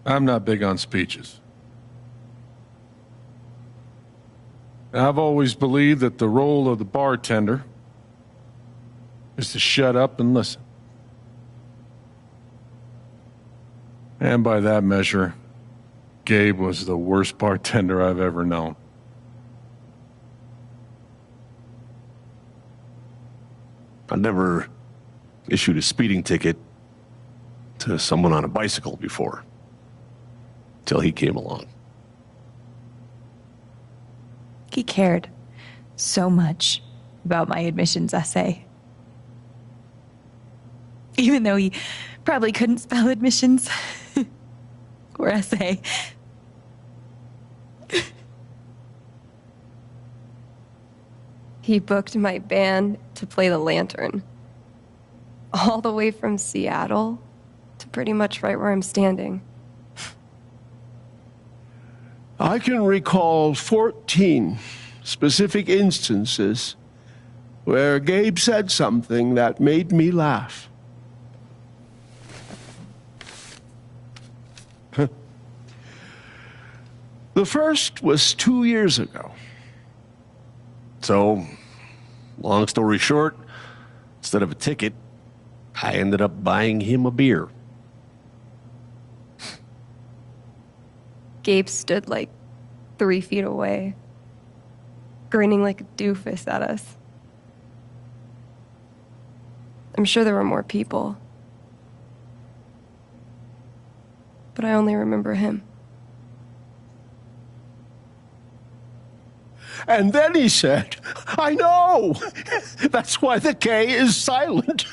I'm not big on speeches. I've always believed that the role of the bartender is to shut up and listen. And by that measure, Gabe was the worst bartender I've ever known. I never issued a speeding ticket to someone on a bicycle before, till he came along. He cared so much about my admissions essay. Even though he probably couldn't spell admissions or essay. He booked my band to play the Lantern. All the way from Seattle to pretty much right where I'm standing. I can recall 14 specific instances where Gabe said something that made me laugh. The first was 2 years ago. So, long story short, instead of a ticket, I ended up buying him a beer. Gabe stood like 3 feet away, grinning like a doofus at us. I'm sure there were more people, but I only remember him. And then he said, I know! That's why the K is silent.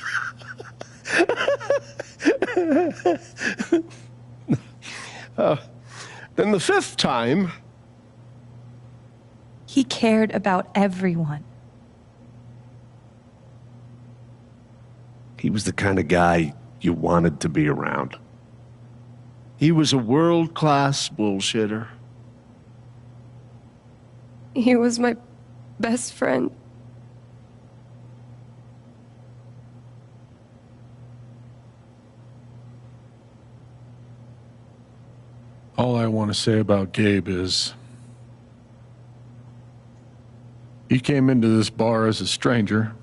Then the fifth time... He cared about everyone. He was the kind of guy you wanted to be around. He was a world-class bullshitter. He was my best friend. All I want to say about Gabe is he came into this bar as a stranger,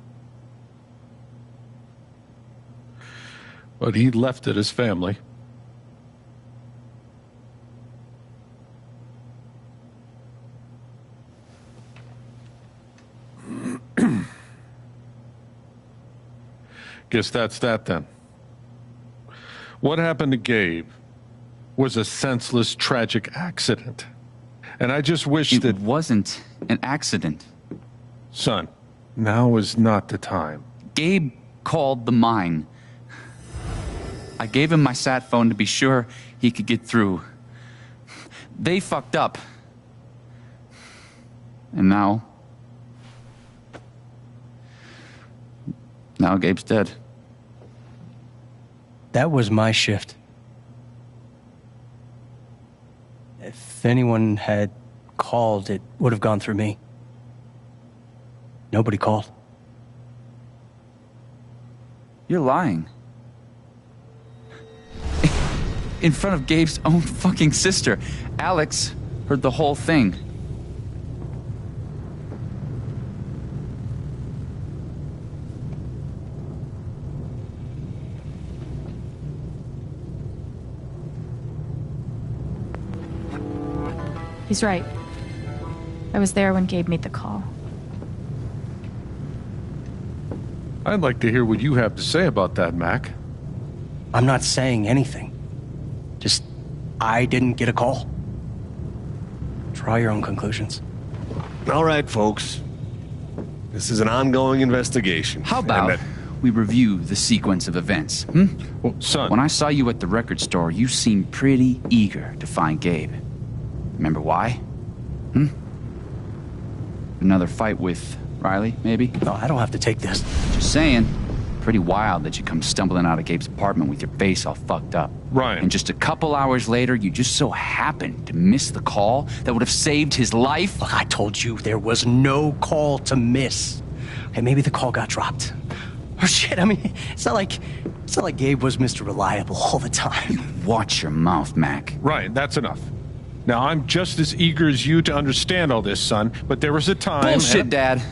but he left it as family. Guess that's that then. What happened to Gabe was a senseless, tragic accident. And I just wish that... It wasn't an accident. Son, now is not the time. Gabe called the mine. I gave him my sat phone to be sure he could get through. They fucked up. And now Gabe's dead. That was my shift. If anyone had called, it would have gone through me. Nobody called. You're lying. In front of Gabe's own fucking sister. Alex heard the whole thing. He's right. I was there when Gabe made the call. I'd like to hear what you have to say about that, Mac. I'm not saying anything. Just, I didn't get a call. Draw your own conclusions. All right, folks. This is an ongoing investigation. How about we review the sequence of events, Well, son... When I saw you at the record store, you seemed pretty eager to find Gabe. Remember why? Another fight with Riley, maybe? No, I don't have to take this. Just saying. Pretty wild that you come stumbling out of Gabe's apartment with your face all fucked up. Ryan. And just a couple hours later, you just so happened to miss the call that would have saved his life. Look, I told you there was no call to miss. Hey, maybe the call got dropped. Oh shit, I mean, it's not like Gabe was Mr. Reliable all the time. Watch your mouth, Mac. Ryan, that's enough. Now, I'm just as eager as you to understand all this, son, but there was a time... Bullshit, Dad.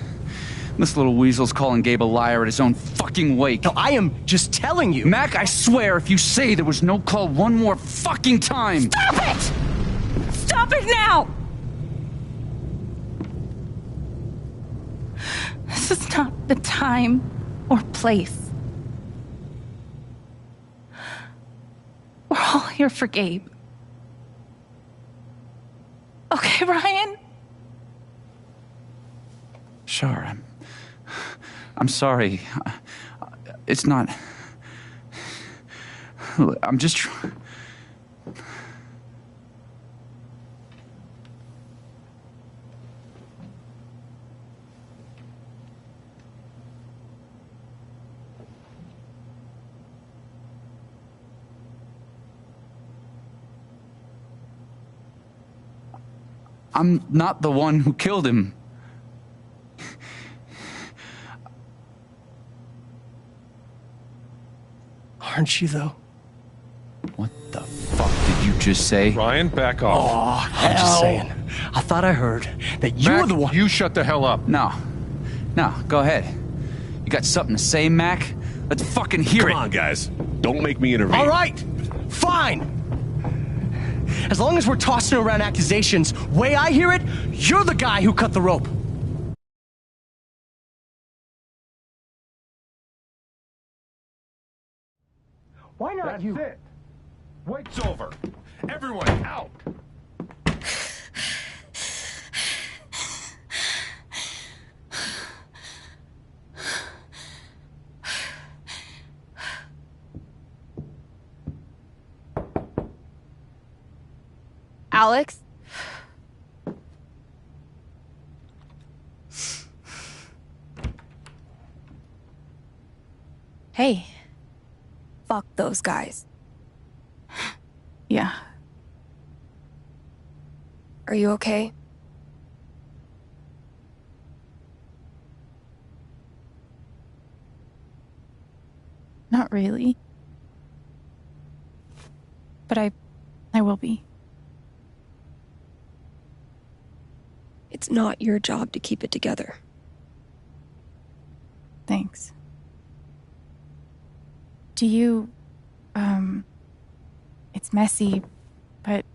This little weasel's calling Gabe a liar at his own fucking wake. No, I am just telling you. Mac, I swear, if you say there was no call one more fucking time... Stop it! Stop it now! This is not the time or place. We're all here for Gabe. Okay, Ryan? Sure, I'm sorry. It's not... I'm just... I'm not the one who killed him. Aren't you, though? What the fuck did you just say? Ryan, back off. Oh, I'm just saying. I thought I heard that you Mac, were the one. you shut the hell up. No, go ahead. You got something to say, Mac? Let's fucking hear Come it. on, guys. Don't make me intervene. All right, fine. As long as we're tossing around accusations, way I hear it, you're the guy who cut the rope. Why not That's you? it. Wait's over. Everyone, out. Alex? Hey. Fuck those guys. Yeah. Are you okay? Not really. But I will be. It's not your job to keep it together. Thanks. Do you, it's messy, but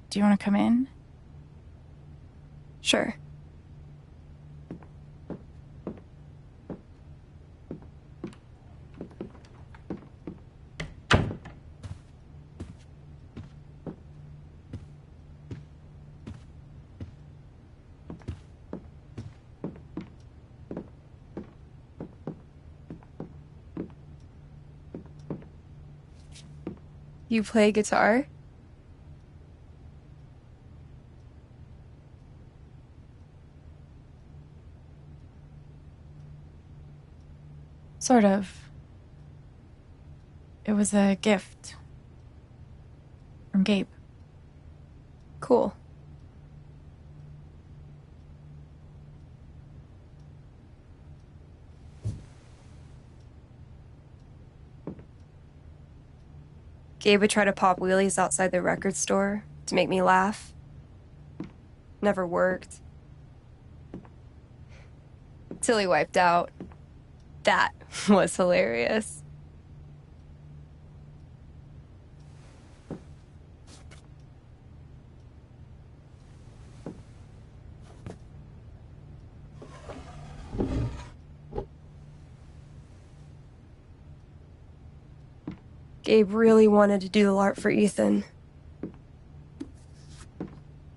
do you want to come in? Sure. You play guitar? Sort of. It was a gift from Gabe. Cool. Gabe would try to pop wheelies outside the record store to make me laugh. Never worked. Till he wiped out. That was hilarious. Gabe really wanted to do the LARP for Ethan.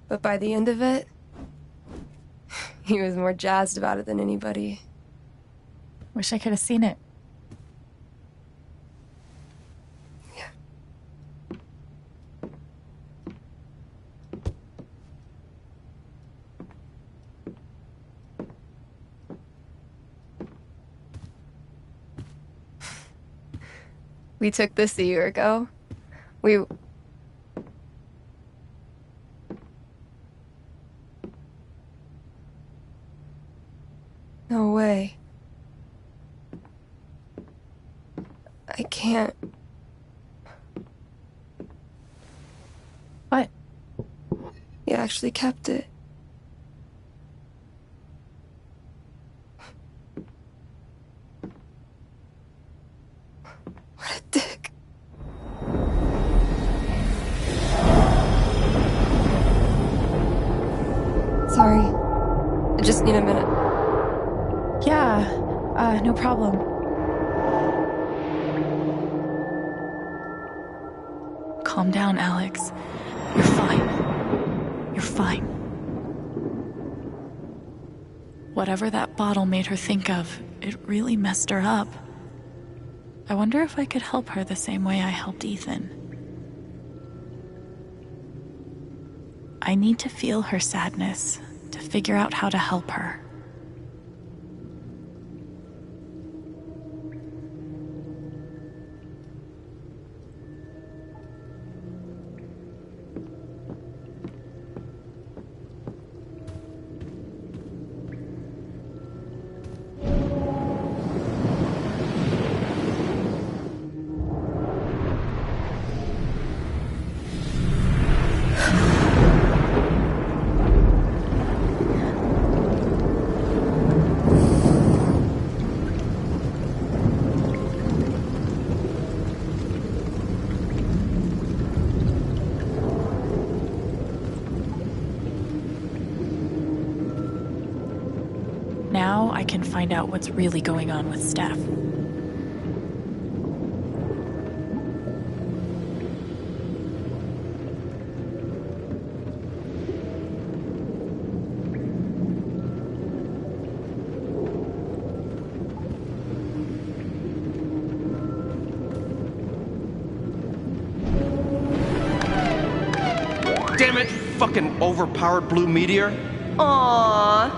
But by the end of it, he was more jazzed about it than anybody. Wish I could have seen it. Yeah. We took this a year ago. No way. can't. What? He actually kept it. What a dick. Sorry. I just need a minute. Yeah, no problem. Calm down, Alex. You're fine. You're fine. Whatever that bottle made her think of, it really messed her up. I wonder if I could help her the same way I helped Ethan. I need to feel her sadness to figure out how to help her. Now I can find out what's really going on with Steph. Damn it, fucking overpowered blue meteor. Aww.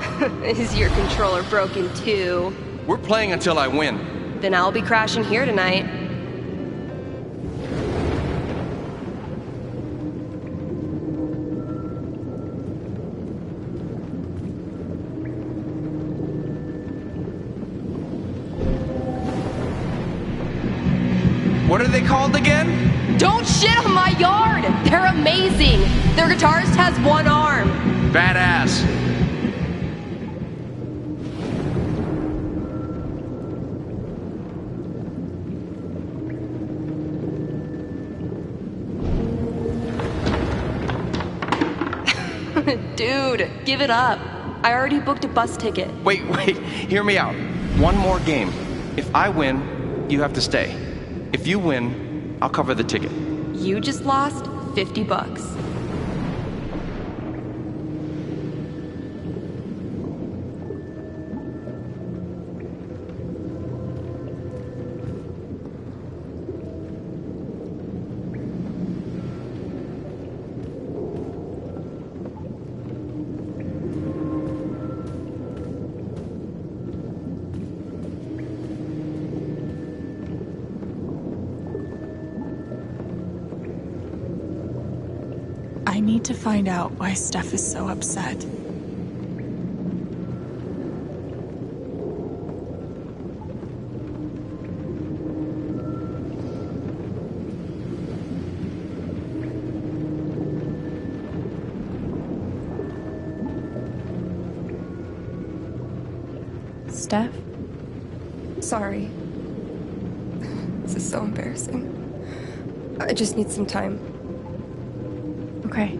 Is your controller broken too? We're playing until I win. Then I'll be crashing here tonight. What are they called again? Don't shit on my yard! They're amazing! Their guitarist has one arm. Badass. Dude, give it up. I already booked a bus ticket. Wait, hear me out. One more game. If I win, you have to stay. If you win, I'll cover the ticket. You just lost $50. I need to find out why Steph is so upset. Steph? Sorry. This is so embarrassing. I just need some time. Okay.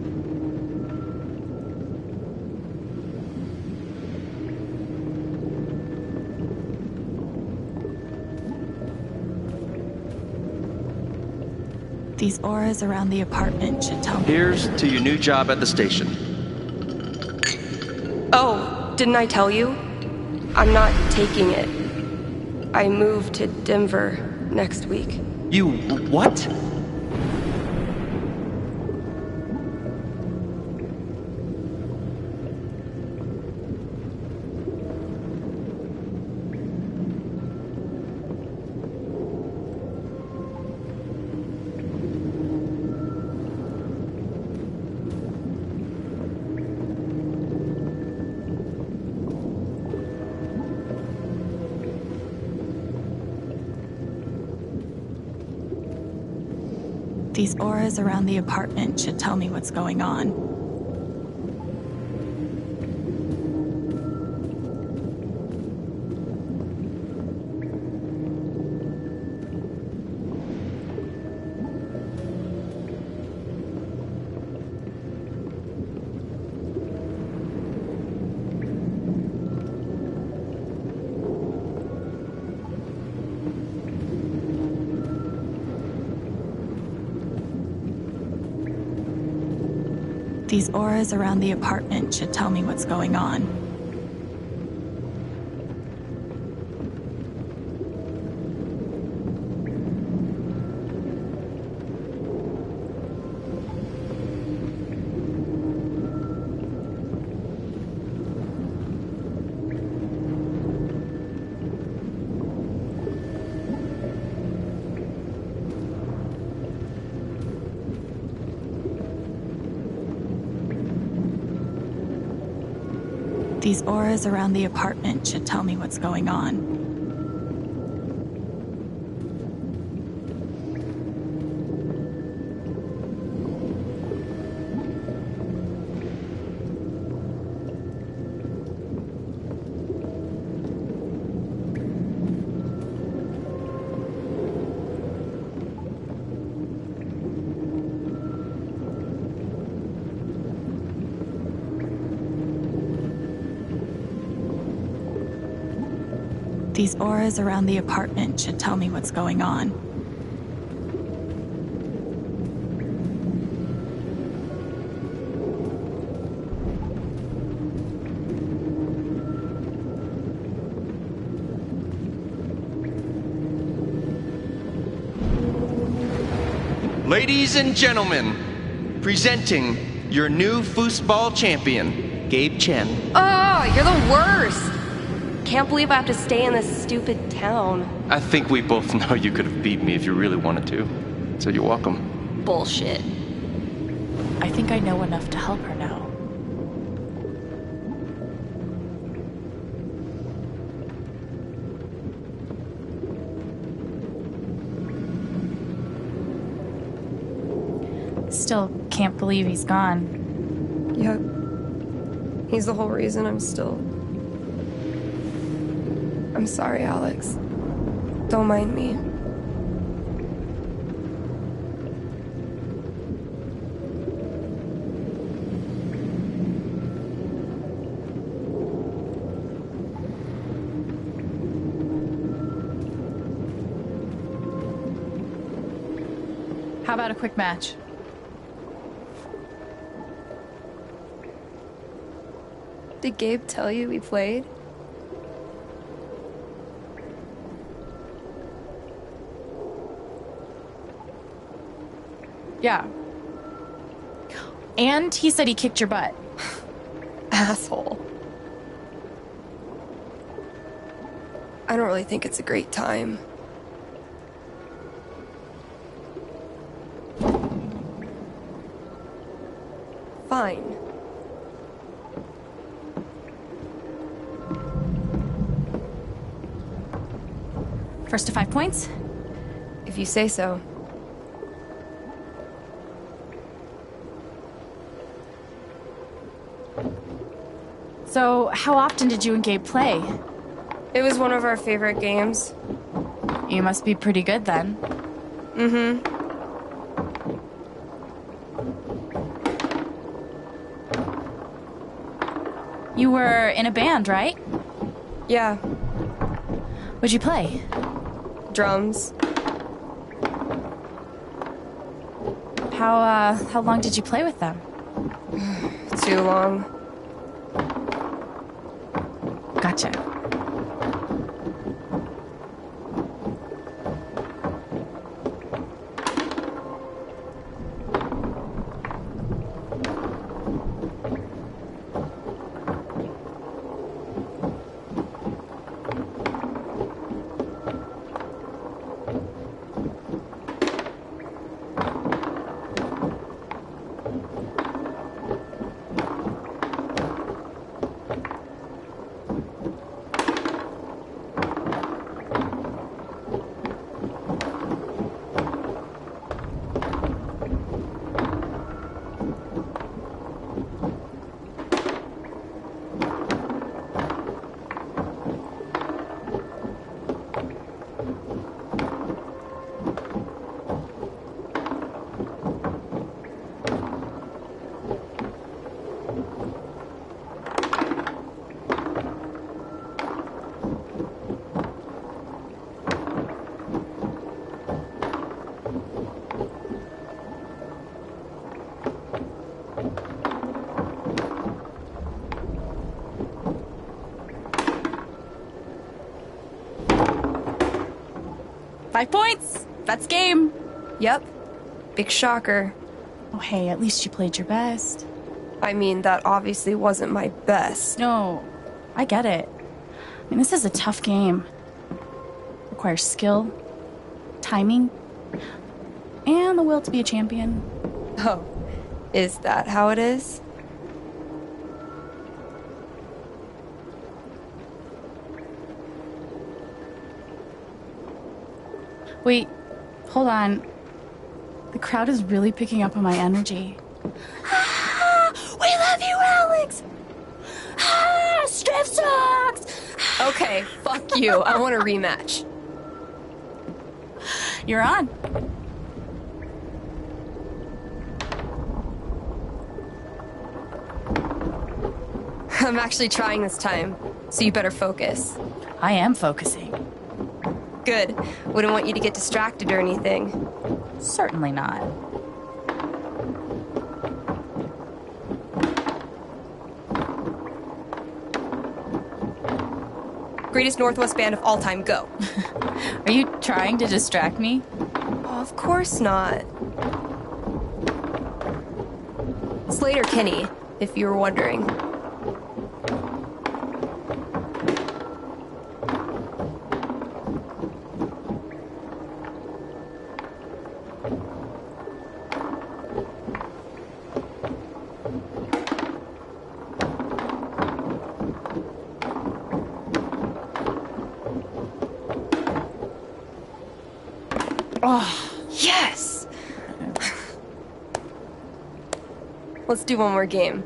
These auras around the apartment should tell me. Here's to your new job at the station. Oh, didn't I tell you? I'm not taking it. I move to Denver next week. You what? These auras around the apartment should tell me what's going on. These auras around the apartment should tell me what's going on. These auras around the apartment should tell me what's going on. These auras around the apartment should tell me what's going on. Ladies and gentlemen, presenting your new foosball champion, Gabe Chen. Oh, you're the worst! Can't believe I have to stay in this stupid town. I think we both know you could have beat me if you really wanted to. So you're welcome. Bullshit. I think I know enough to help her now. Still can't believe he's gone. Yep. He's the whole reason I'm still... I'm sorry, Alex. Don't mind me. How about a quick match? Did Gabe tell you we played? Yeah. And he said he kicked your butt. Asshole. I don't really think it's a great time. Fine. First to 5 points? If you say so. So, how often did you and Gabe play? It was one of our favorite games. You must be pretty good then. Mm-hmm. You were in a band, right? Yeah. What'd you play? Drums. How long did you play with them? Too long. Gotcha. 5 points! That's game! Yep. Big shocker. Oh, hey, at least you played your best. I mean, that obviously wasn't my best. No, I get it. I mean, this is a tough game. Requires skill, timing, and the will to be a champion. Oh, is that how it is? Wait, hold on. The crowd is really picking up on my energy. Ah, we love you, Alex! Ah, Striff sucks! Okay, fuck you. I want a rematch. You're on. I'm actually trying this time, so you better focus. I am focusing. Good. Wouldn't want you to get distracted or anything. Certainly not. Greatest Northwest band of all time, go. Are you trying to distract me? Of course not. Slater Kenny, if you were wondering. Oh, yes! Let's do one more game.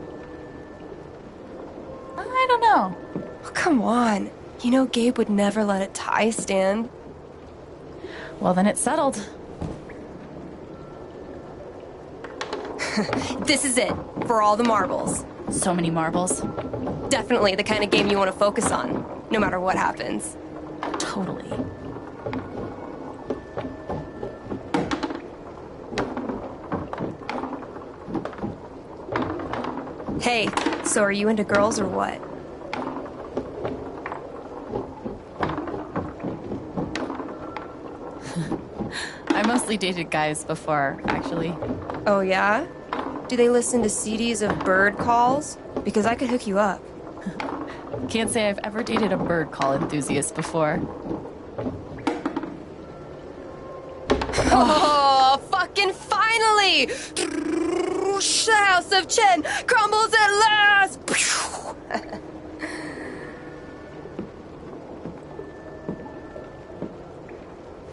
I don't know. Oh, come on. You know Gabe would never let a tie stand. Well, then it's settled. This is it, for all the marbles. So many marbles. Definitely the kind of game you want to focus on, no matter what happens. Totally. Hey, so are you into girls or what? I mostly dated guys before, actually. Oh yeah? Do they listen to CDs of bird calls? Because I could hook you up. Can't say I've ever dated a bird call enthusiast before. Oh, fucking finally! The House of Chen crumbles at last!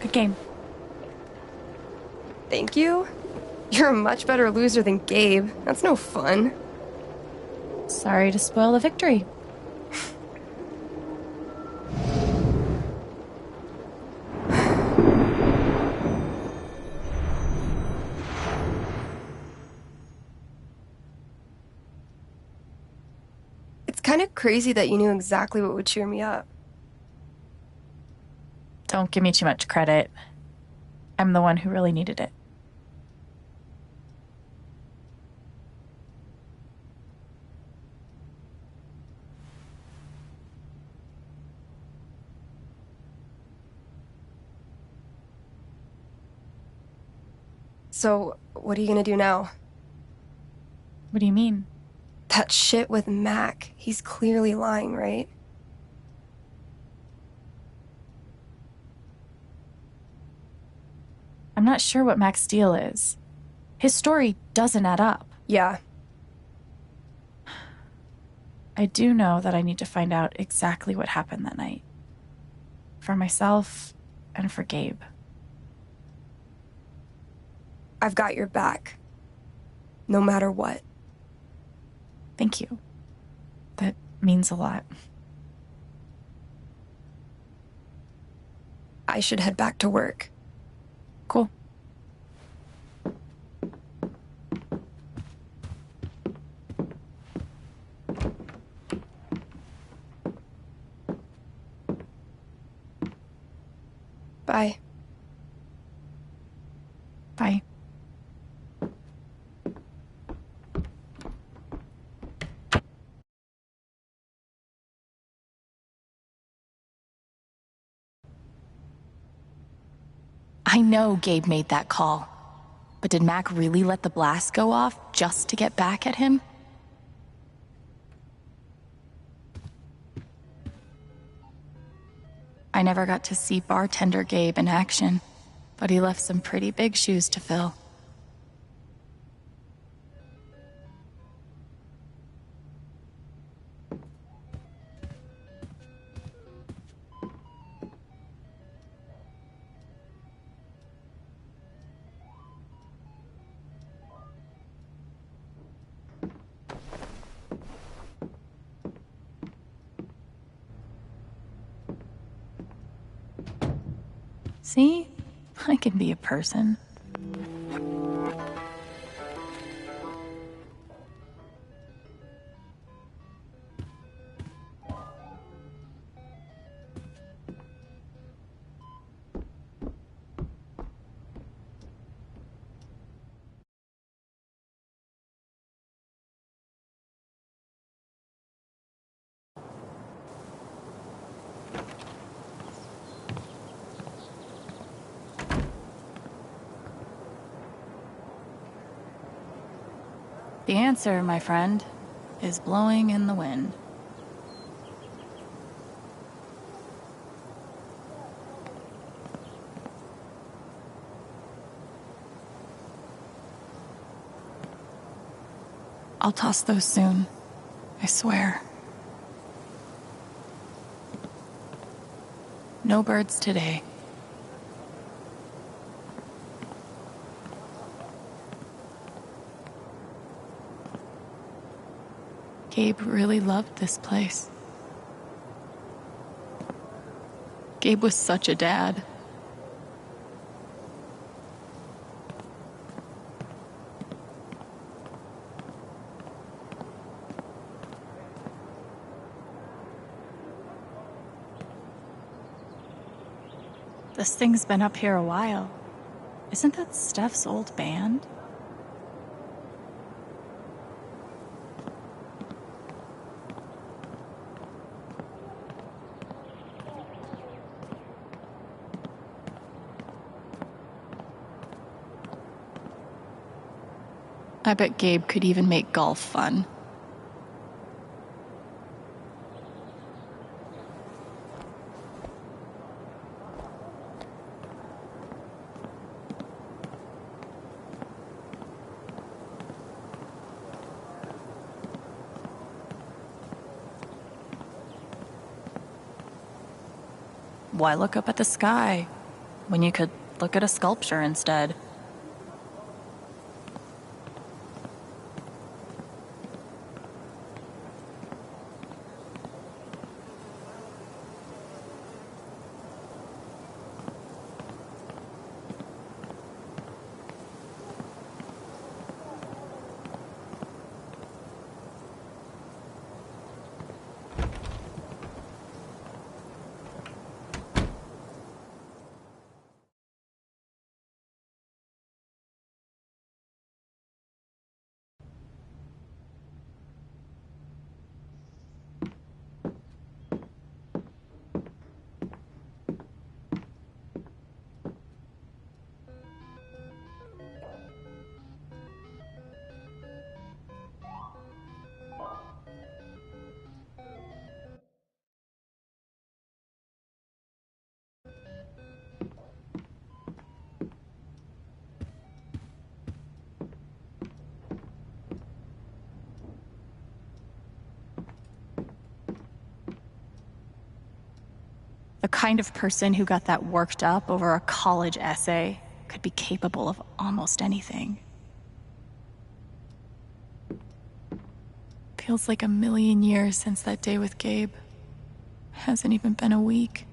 Good game. Thank you? You're a much better loser than Gabe. That's no fun. Sorry to spoil the victory. It's kind of crazy that you knew exactly what would cheer me up. Don't give me too much credit. I'm the one who really needed it. So, what are you gonna do now? What do you mean? That shit with Mac. He's clearly lying, right? I'm not sure what Mac's deal is. His story doesn't add up. Yeah. I do know that I need to find out exactly what happened that night. For myself and for Gabe. I've got your back. No matter what. Thank you. That means a lot. I should head back to work. Cool. Bye. Bye. I know Gabe made that call. But did Mac really let the blast go off just to get back at him? I never got to see bartender Gabe in action, but he left some pretty big shoes to fill. See? I can be a person. The answer, my friend, is blowing in the wind. I'll toss those soon, I swear. No birds today. Gabe really loved this place. Gabe was such a dad. This thing's been up here a while. Isn't that Steph's old band? I bet Gabe could even make golf fun. Why look up at the sky when you could look at a sculpture instead? The kind of person who got that worked up over a college essay could be capable of almost anything. Feels like a million years since that day with Gabe. Hasn't even been a week.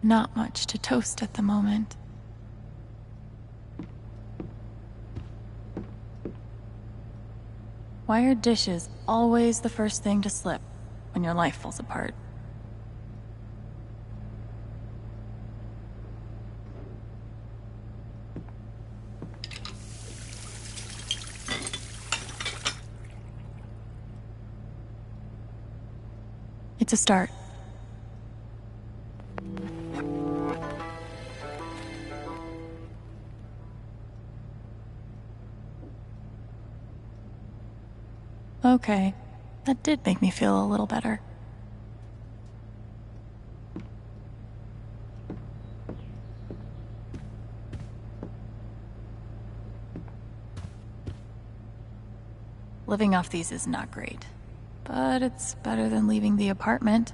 Not much to toast at the moment. Why are dishes always the first thing to slip when your life falls apart? to start. Okay, that did make me feel a little better. Living off these is not great, but it's better than leaving the apartment.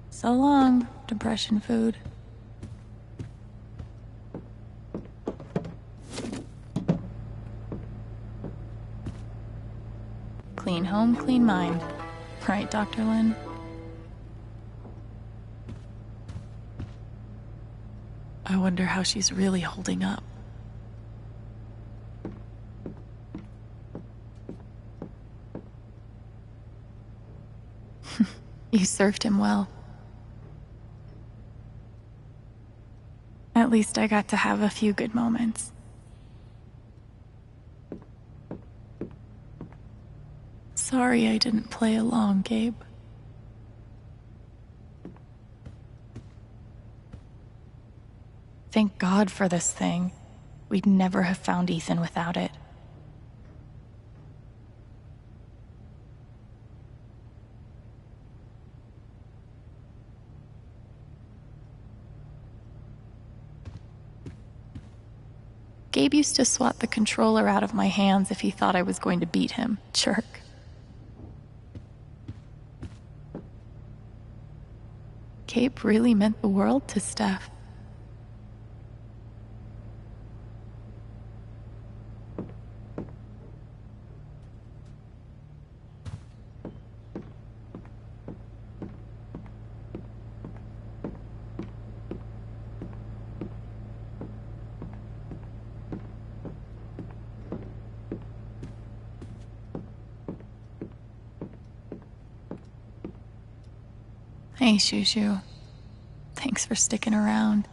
So long, depression food. Clean home, clean mind. Right, Dr. Lin? I wonder how she's really holding up. You served him well. At least I got to have a few good moments. Sorry I didn't play along, Gabe. Thank God for this thing. We'd never have found Ethan without it. Gabe used to swat the controller out of my hands if he thought I was going to beat him. Jerk. Gabe really meant the world to Steph. Hey, Shushu. Thanks for sticking around.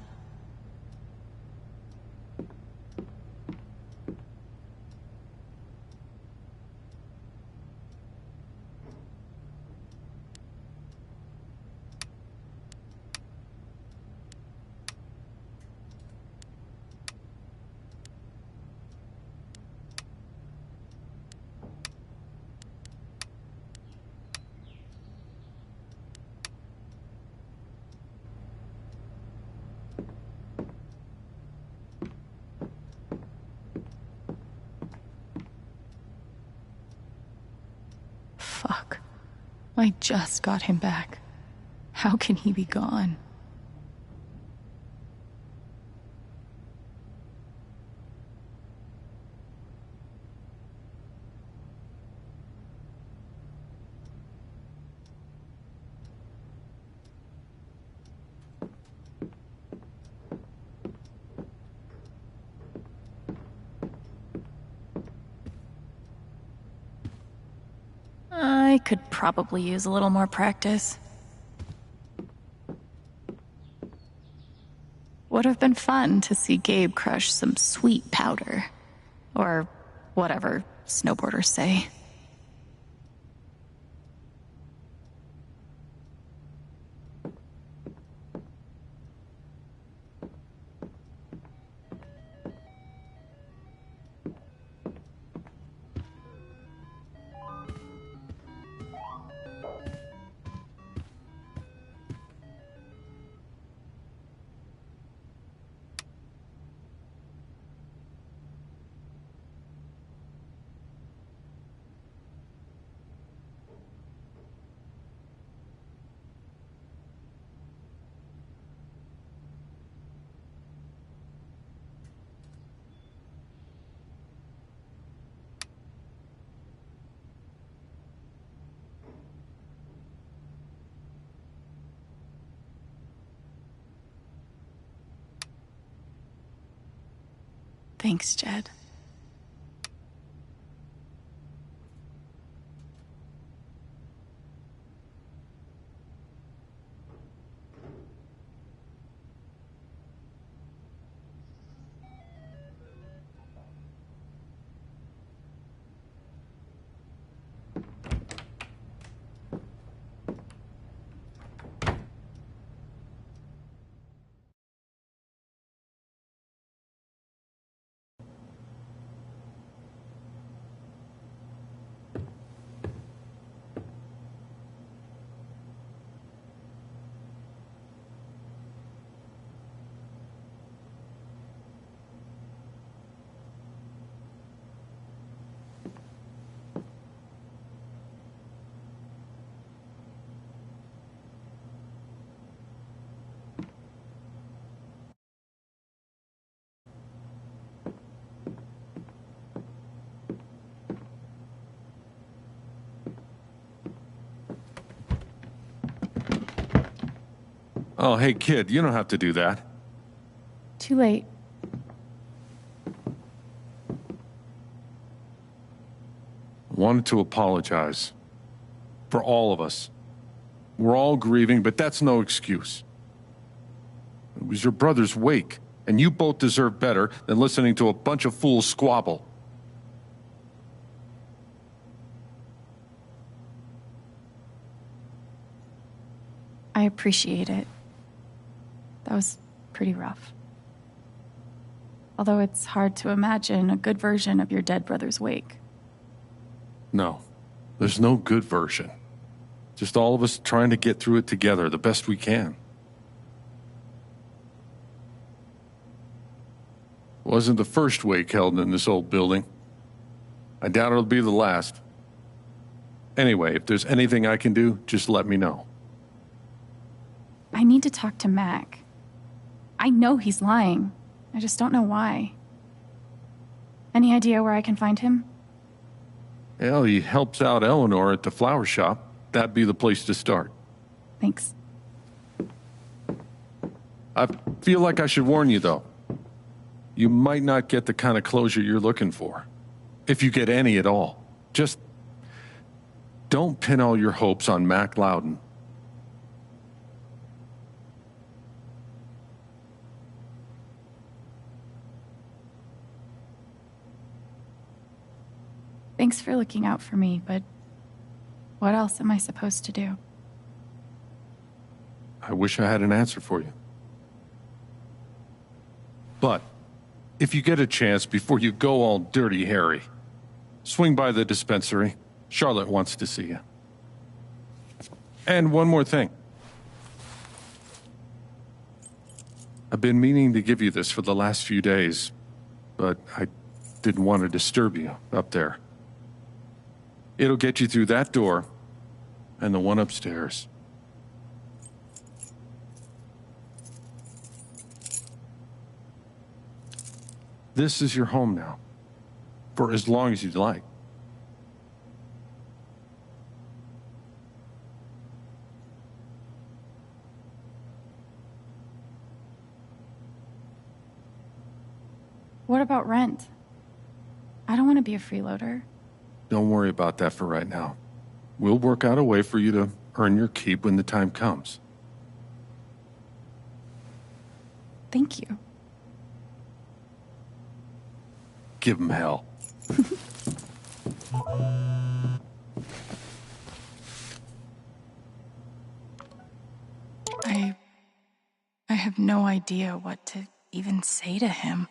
Fuck. I just got him back. How can he be gone? I could probably use a little more practice. Would have been fun to see Gabe crush some sweet powder. Or whatever snowboarders say. Thanks, Jed. Oh, hey, kid, you don't have to do that. Too late. I wanted to apologize. For all of us. We're all grieving, but that's no excuse. It was your brother's wake, and you both deserve better than listening to a bunch of fools squabble. I appreciate it. That was pretty rough. Although it's hard to imagine a good version of your dead brother's wake. No, there's no good version. Just all of us trying to get through it together the best we can. Wasn't the first wake held in this old building. I doubt it'll be the last. Anyway, if there's anything I can do, just let me know. I need to talk to Mac. I know he's lying. I just don't know why. Any idea where I can find him? Well, he helps out Eleanor at the flower shop. That'd be the place to start. Thanks. I feel like I should warn you, though. You might not get the kind of closure you're looking for. If you get any at all. Just don't pin all your hopes on Mac Loudon. Thanks for looking out for me, but what else am I supposed to do? I wish I had an answer for you. But if you get a chance before you go all dirty Harry, swing by the dispensary. Charlotte wants to see you. And one more thing. I've been meaning to give you this for the last few days, but I didn't want to disturb you up there. It'll get you through that door and the one upstairs. This is your home now, for as long as you'd like. What about rent? I don't want to be a freeloader. Don't worry about that for right now. We'll work out a way for you to earn your keep when the time comes. Thank you. Give him hell. I have no idea what to even say to him.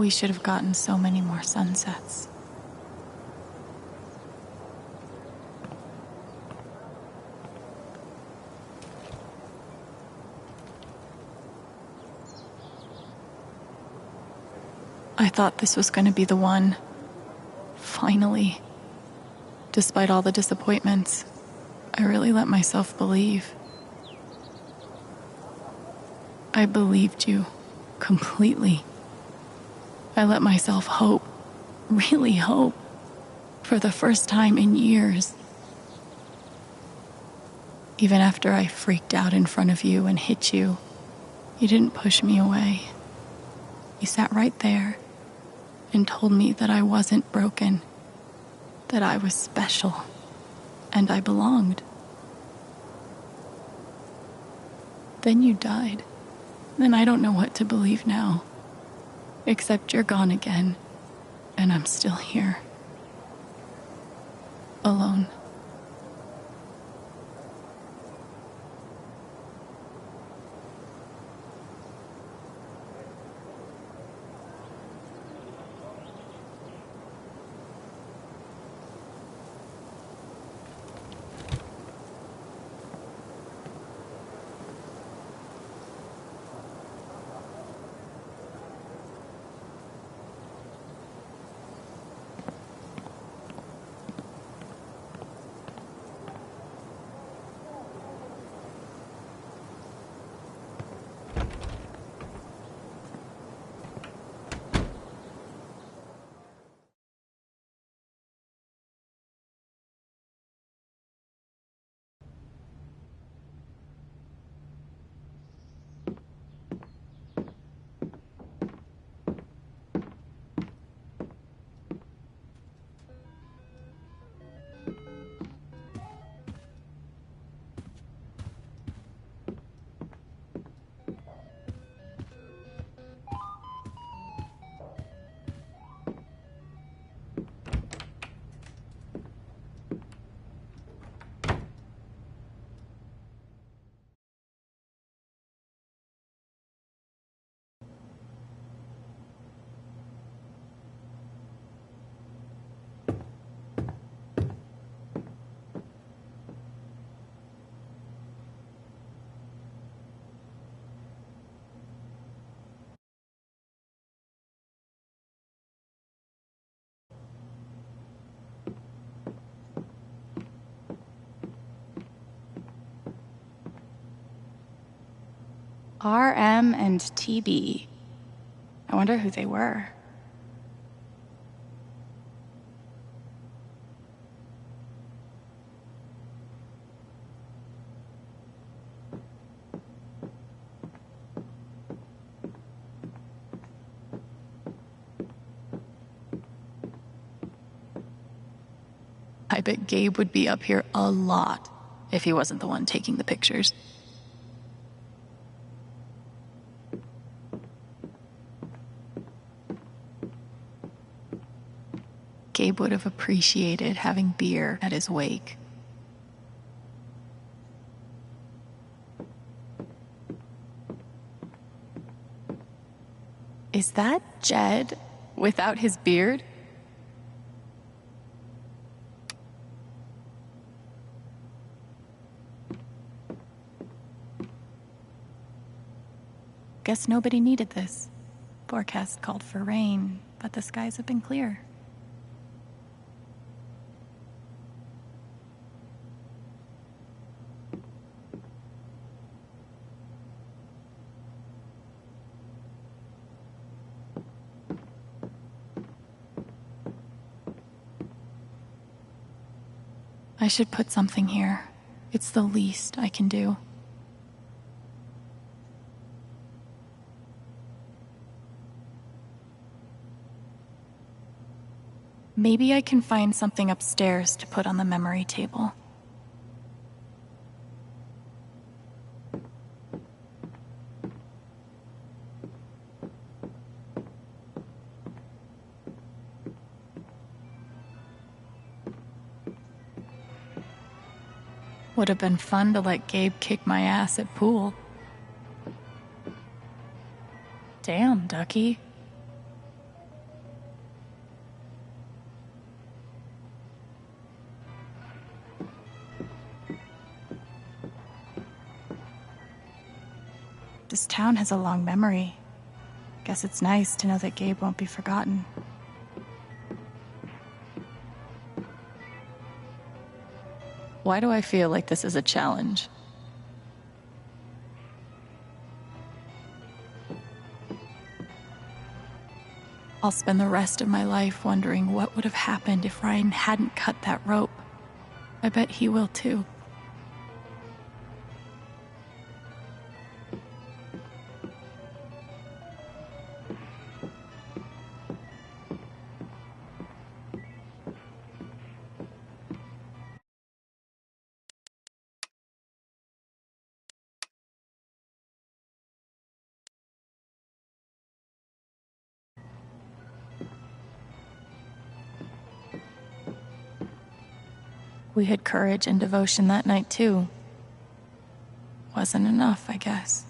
We should have gotten so many more sunsets. I thought this was going to be the one. Finally. Despite all the disappointments, I really let myself believe. I believed you completely. I let myself hope, really hope, for the first time in years. Even after I freaked out in front of you and hit you, you didn't push me away. You sat right there and told me that I wasn't broken, that I was special, and I belonged. Then you died. And I don't know what to believe now. Except you're gone again, and I'm still here. Alone. RM and TB. I wonder who they were. I bet Gabe would be up here a lot if he wasn't the one taking the pictures. Gabe would have appreciated having beer at his wake. Is that Jed without his beard? Guess nobody needed this. Forecast called for rain, but the skies have been clear. I should put something here. It's the least I can do. Maybe I can find something upstairs to put on the memory table. Would have been fun to let Gabe kick my ass at pool. Damn, Ducky. town has a long memory. Guess it's nice to know that Gabe won't be forgotten. Why do I feel like this is a challenge? I'll spend the rest of my life wondering what would have happened if Ryan hadn't cut that rope. I bet he will too. We had courage and devotion that night, too. Wasn't enough, I guess.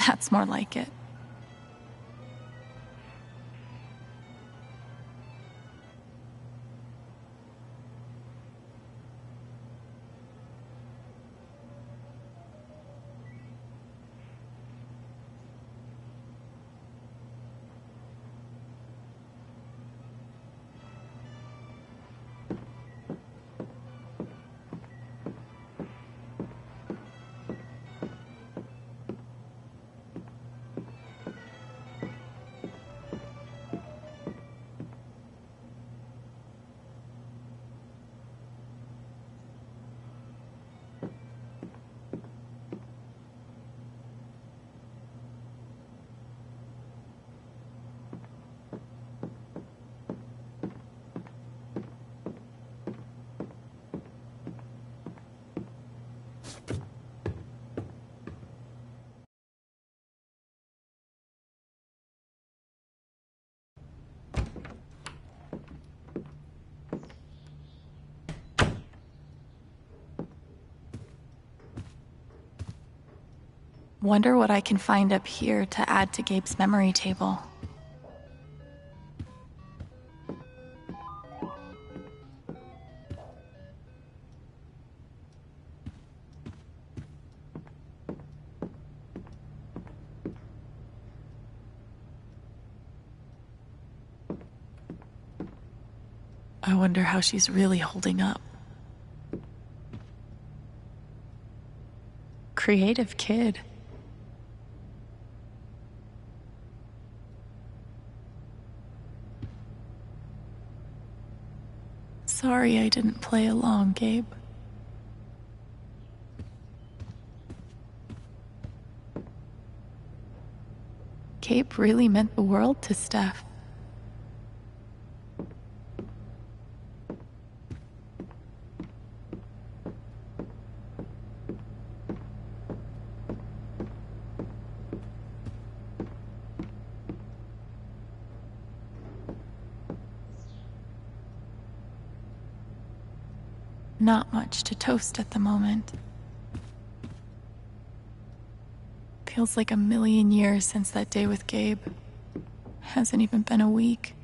That's more like it. Wonder what I can find up here to add to Gabe's memory table. I wonder how she's really holding up. Creative kid. Sorry I didn't play along, Gabe. Gabe really meant the world to Steph. Not much to toast at the moment. Feels like a million years since that day with Gabe. Hasn't even been a week.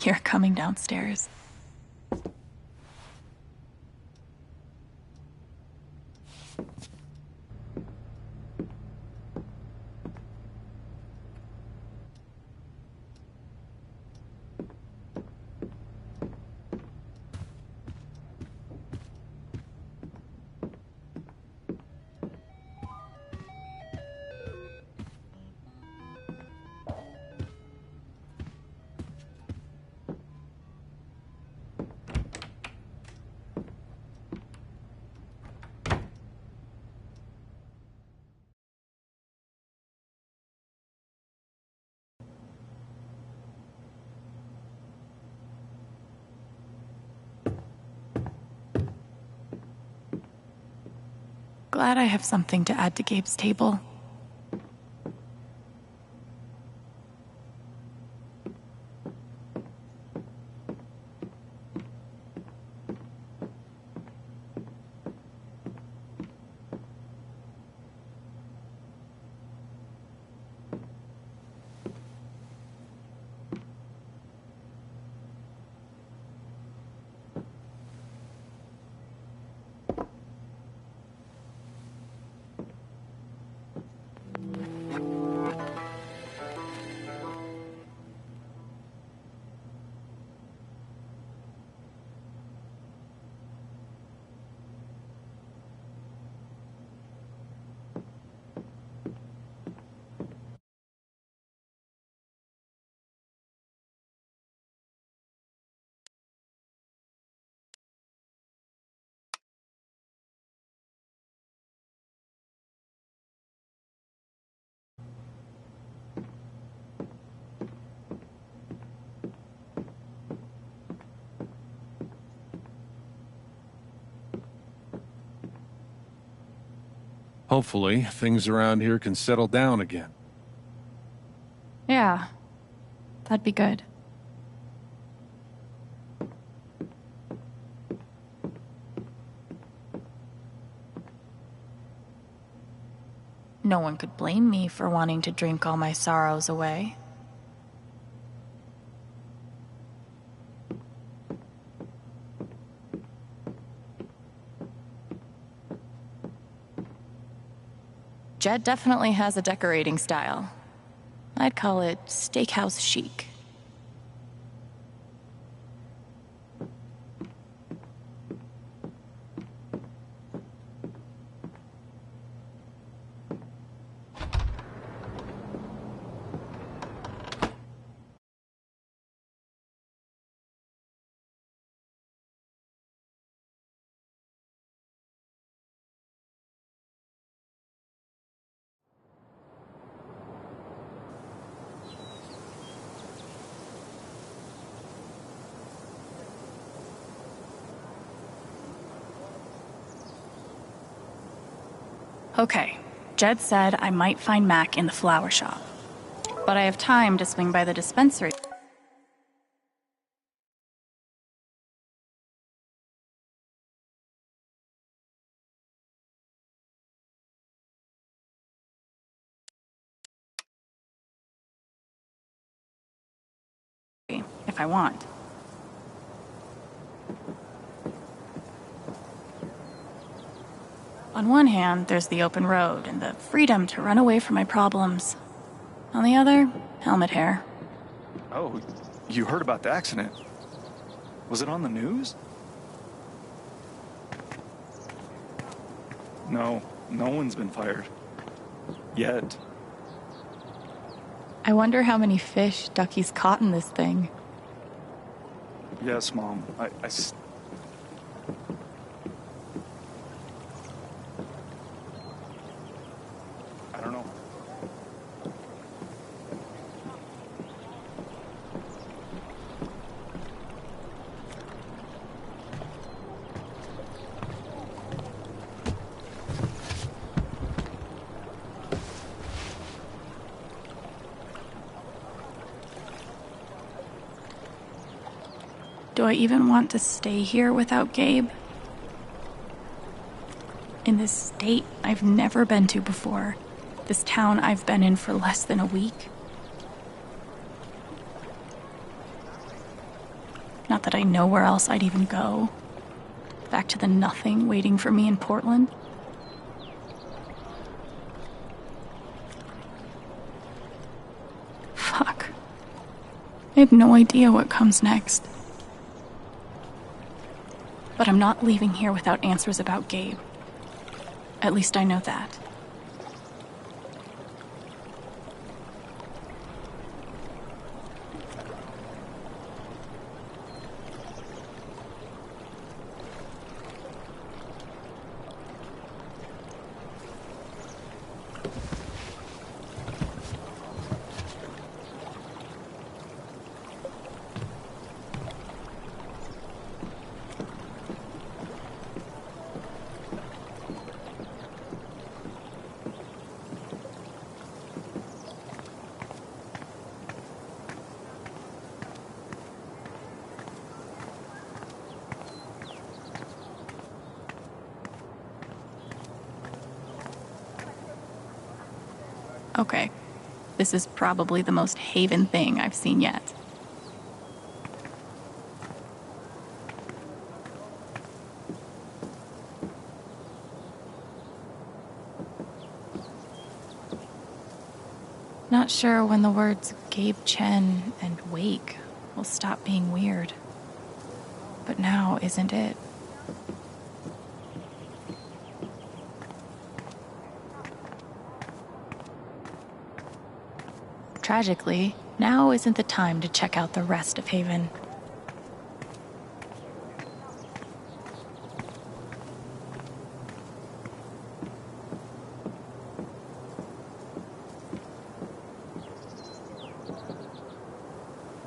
You're coming downstairs. Glad I have something to add to Gabe's table. Hopefully, things around here can settle down again. Yeah, that'd be good. No one could blame me for wanting to drink all my sorrows away. Jed definitely has a decorating style. I'd call it steakhouse chic. Okay, Jed said I might find Mac in the flower shop. But I have time to swing by the dispensary. If I want. On one hand, there's the open road and the freedom to run away from my problems. On the other, helmet hair. Oh, you heard about the accident? Was it on the news? No, no one's been fired. Yet. I wonder how many fish Ducky's caught in this thing. Yes, Mom. I don't know. Do I even want to stay here without Gabe? In this state I've never been to before. This town I've been in for less than a week. Not that I know where else I'd even go. Back to the nothing waiting for me in Portland. Fuck. I have no idea what comes next. But I'm not leaving here without answers about Gabe. At least I know that. Okay, this is probably the most Haven thing I've seen yet. Not sure when the words Gabe Chen and Wake will stop being weird. But now isn't it? Tragically, now isn't the time to check out the rest of Haven.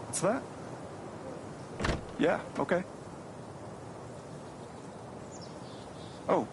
What's that? Yeah, okay. Oh.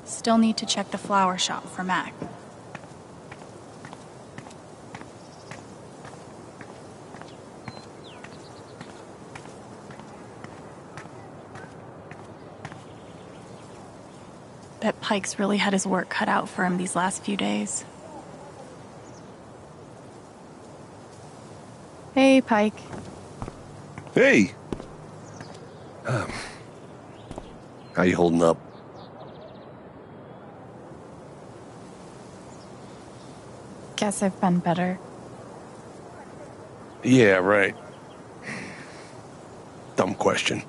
Still need to check the flower shop for Mac. Bet Pike's really had his work cut out for him these last few days. Hey, Pike. Hey! How you holding up? Guess I've been better. Yeah, right. Dumb question.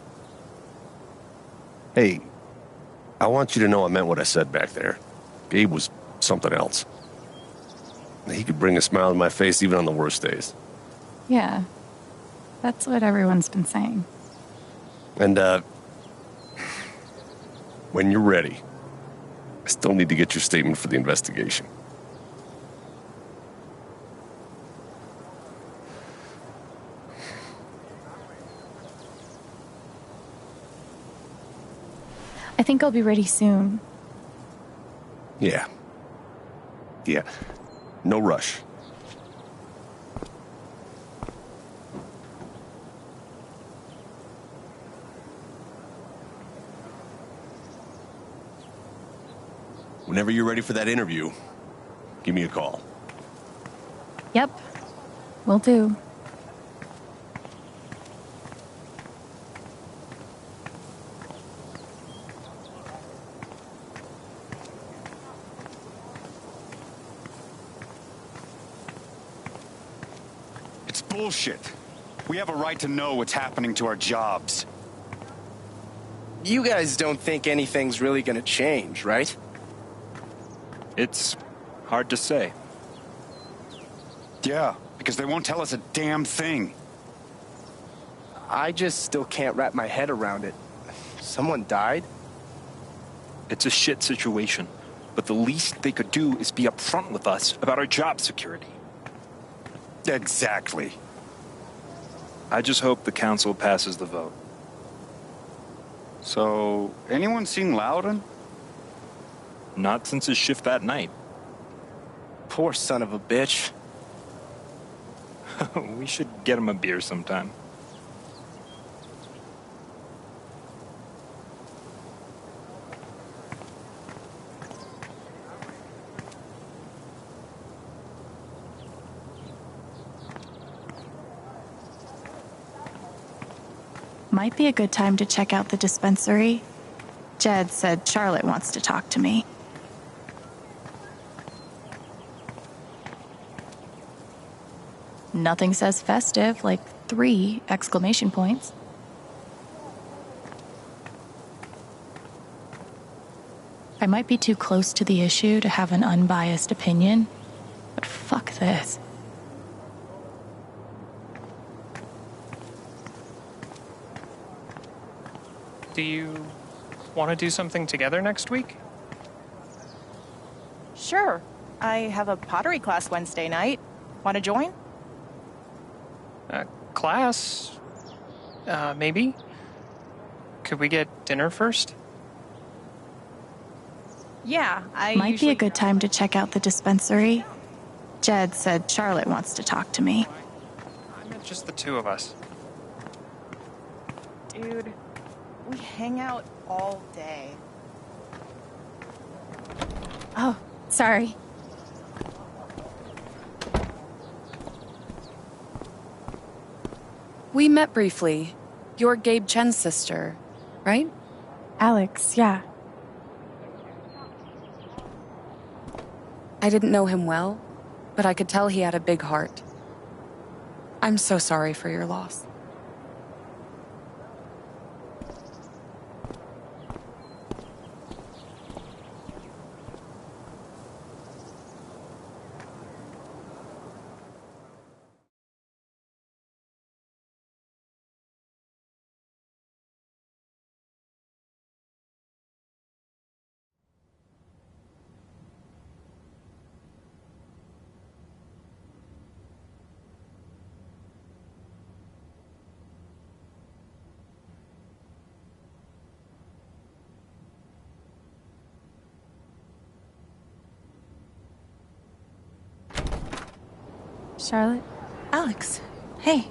Hey, I want you to know I meant what I said back there. Gabe was something else. He could bring a smile to my face even on the worst days. Yeah, that's what everyone's been saying. And, when you're ready, I still need to get your statement for the investigation. I think I'll be ready soon. Yeah. Yeah. No rush. Whenever you're ready for that interview, give me a call. Yep, will do. It's bullshit. We have a right to know what's happening to our jobs. You guys don't think anything's really gonna change, right? It's hard to say. Yeah, because they won't tell us a damn thing. I just still can't wrap my head around it. Someone died? It's a shit situation, but the least they could do is be upfront with us about our job security. Exactly. I just hope the council passes the vote. So, anyone seen Loudon? Not since his shift that night. Poor son of a bitch. We should get him a beer sometime. Might be a good time to check out the dispensary. Jed said Charlotte wants to talk to me. Nothing says festive like 3 exclamation points. I might be too close to the issue to have an unbiased opinion, but fuck this. Do you want to do something together next week? Sure. I have a pottery class Wednesday night. Want to join? Class? Maybe? Could we get dinner first? Yeah, I Might usually be a good time to check out the dispensary. Jed said Charlotte wants to talk to me. I meant just the 2 of us. Dude, we hang out all day. Oh, sorry. We met briefly. You're Gabe Chen's sister, right? Alex, yeah. I didn't know him well, but I could tell he had a big heart. I'm so sorry for your loss. Charlotte? Alex, hey.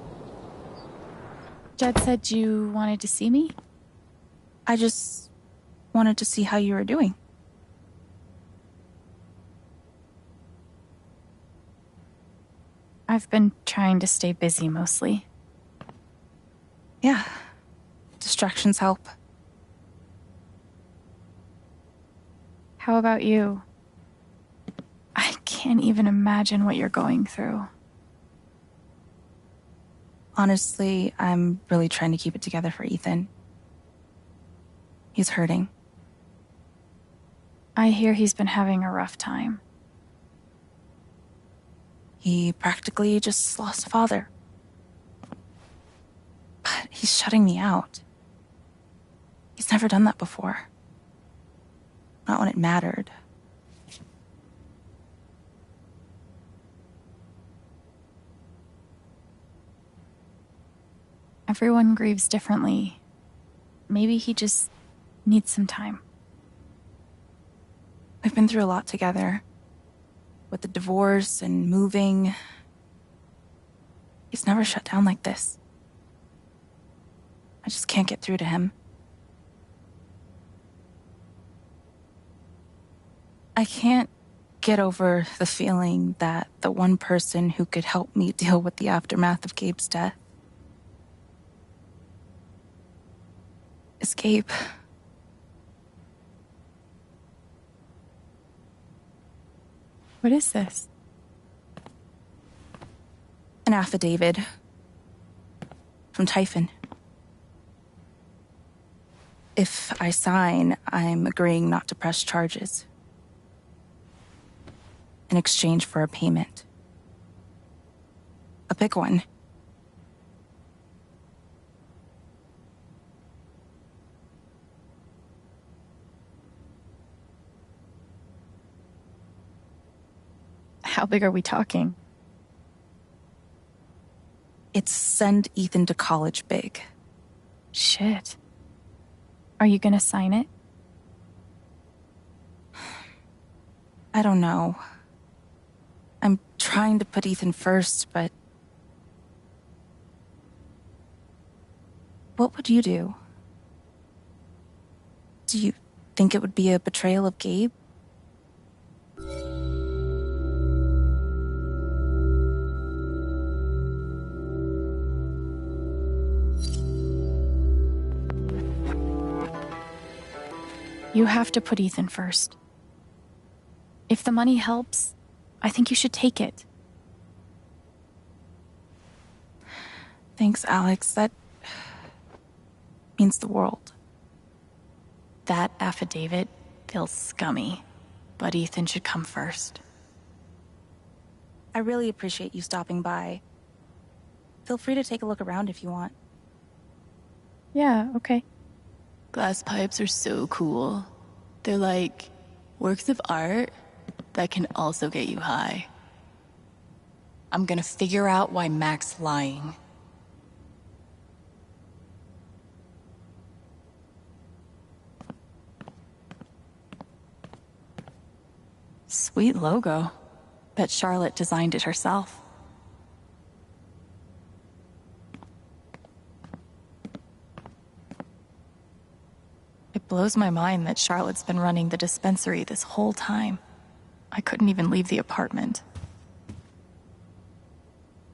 Jed said you wanted to see me? I just wanted to see how you were doing. I've been trying to stay busy mostly. Yeah. Distractions help. How about you? I can't even imagine what you're going through. Honestly, I'm really trying to keep it together for Ethan. He's hurting. I hear he's been having a rough time. He practically just lost a father. But he's shutting me out. He's never done that before. Not when it mattered. Everyone grieves differently. Maybe he just needs some time. We've been through a lot together. With the divorce and moving. He's never shut down like this. I just can't get through to him. I can't get over the feeling that the one person who could help me deal with the aftermath of Gabe's death is Gabe. What is this? An affidavit from Typhon. If I sign, I'm agreeing not to press charges in exchange for a payment. A big one. How big are we talking? It's send Ethan to college big. Shit. Are you gonna sign it? I don't know. I'm trying to put Ethan first, but... What would you do? Do you think it would be a betrayal of Gabe? You have to put Ethan first. If the money helps, I think you should take it. Thanks, Alex. That means the world. That affidavit feels scummy, but Ethan should come first. I really appreciate you stopping by. Feel free to take a look around if you want. Yeah, okay. Glass pipes are so cool. They're like works of art that can also get you high. I'm gonna figure out why Mac's lying. Sweet logo. Bet Charlotte designed it herself. It blows my mind that Charlotte's been running the dispensary this whole time. I couldn't even leave the apartment.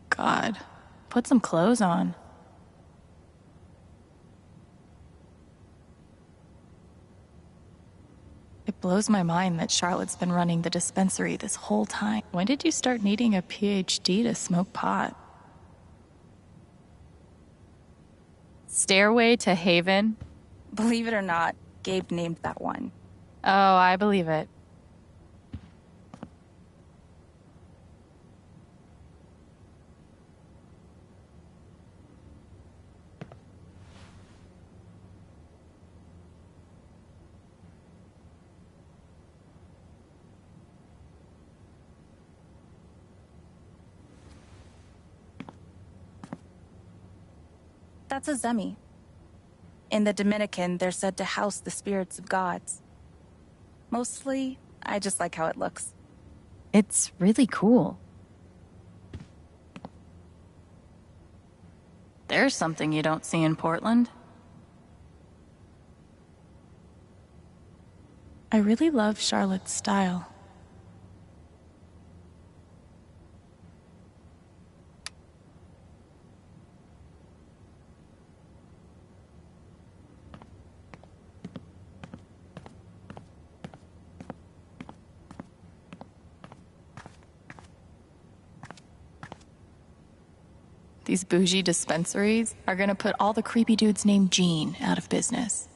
God, put some clothes on. It blows my mind that Charlotte's been running the dispensary this whole time. When did you start needing a PhD to smoke pot? Stairway to Haven? Believe it or not, Gabe named that one. Oh, I believe it. That's a Zemi. In the Dominican, they're said to house the spirits of gods. Mostly, I just like how it looks. It's really cool. There's something you don't see in Portland. I really love Charlotte's style. These bougie dispensaries are gonna put all the creepy dudes named Gene out of business.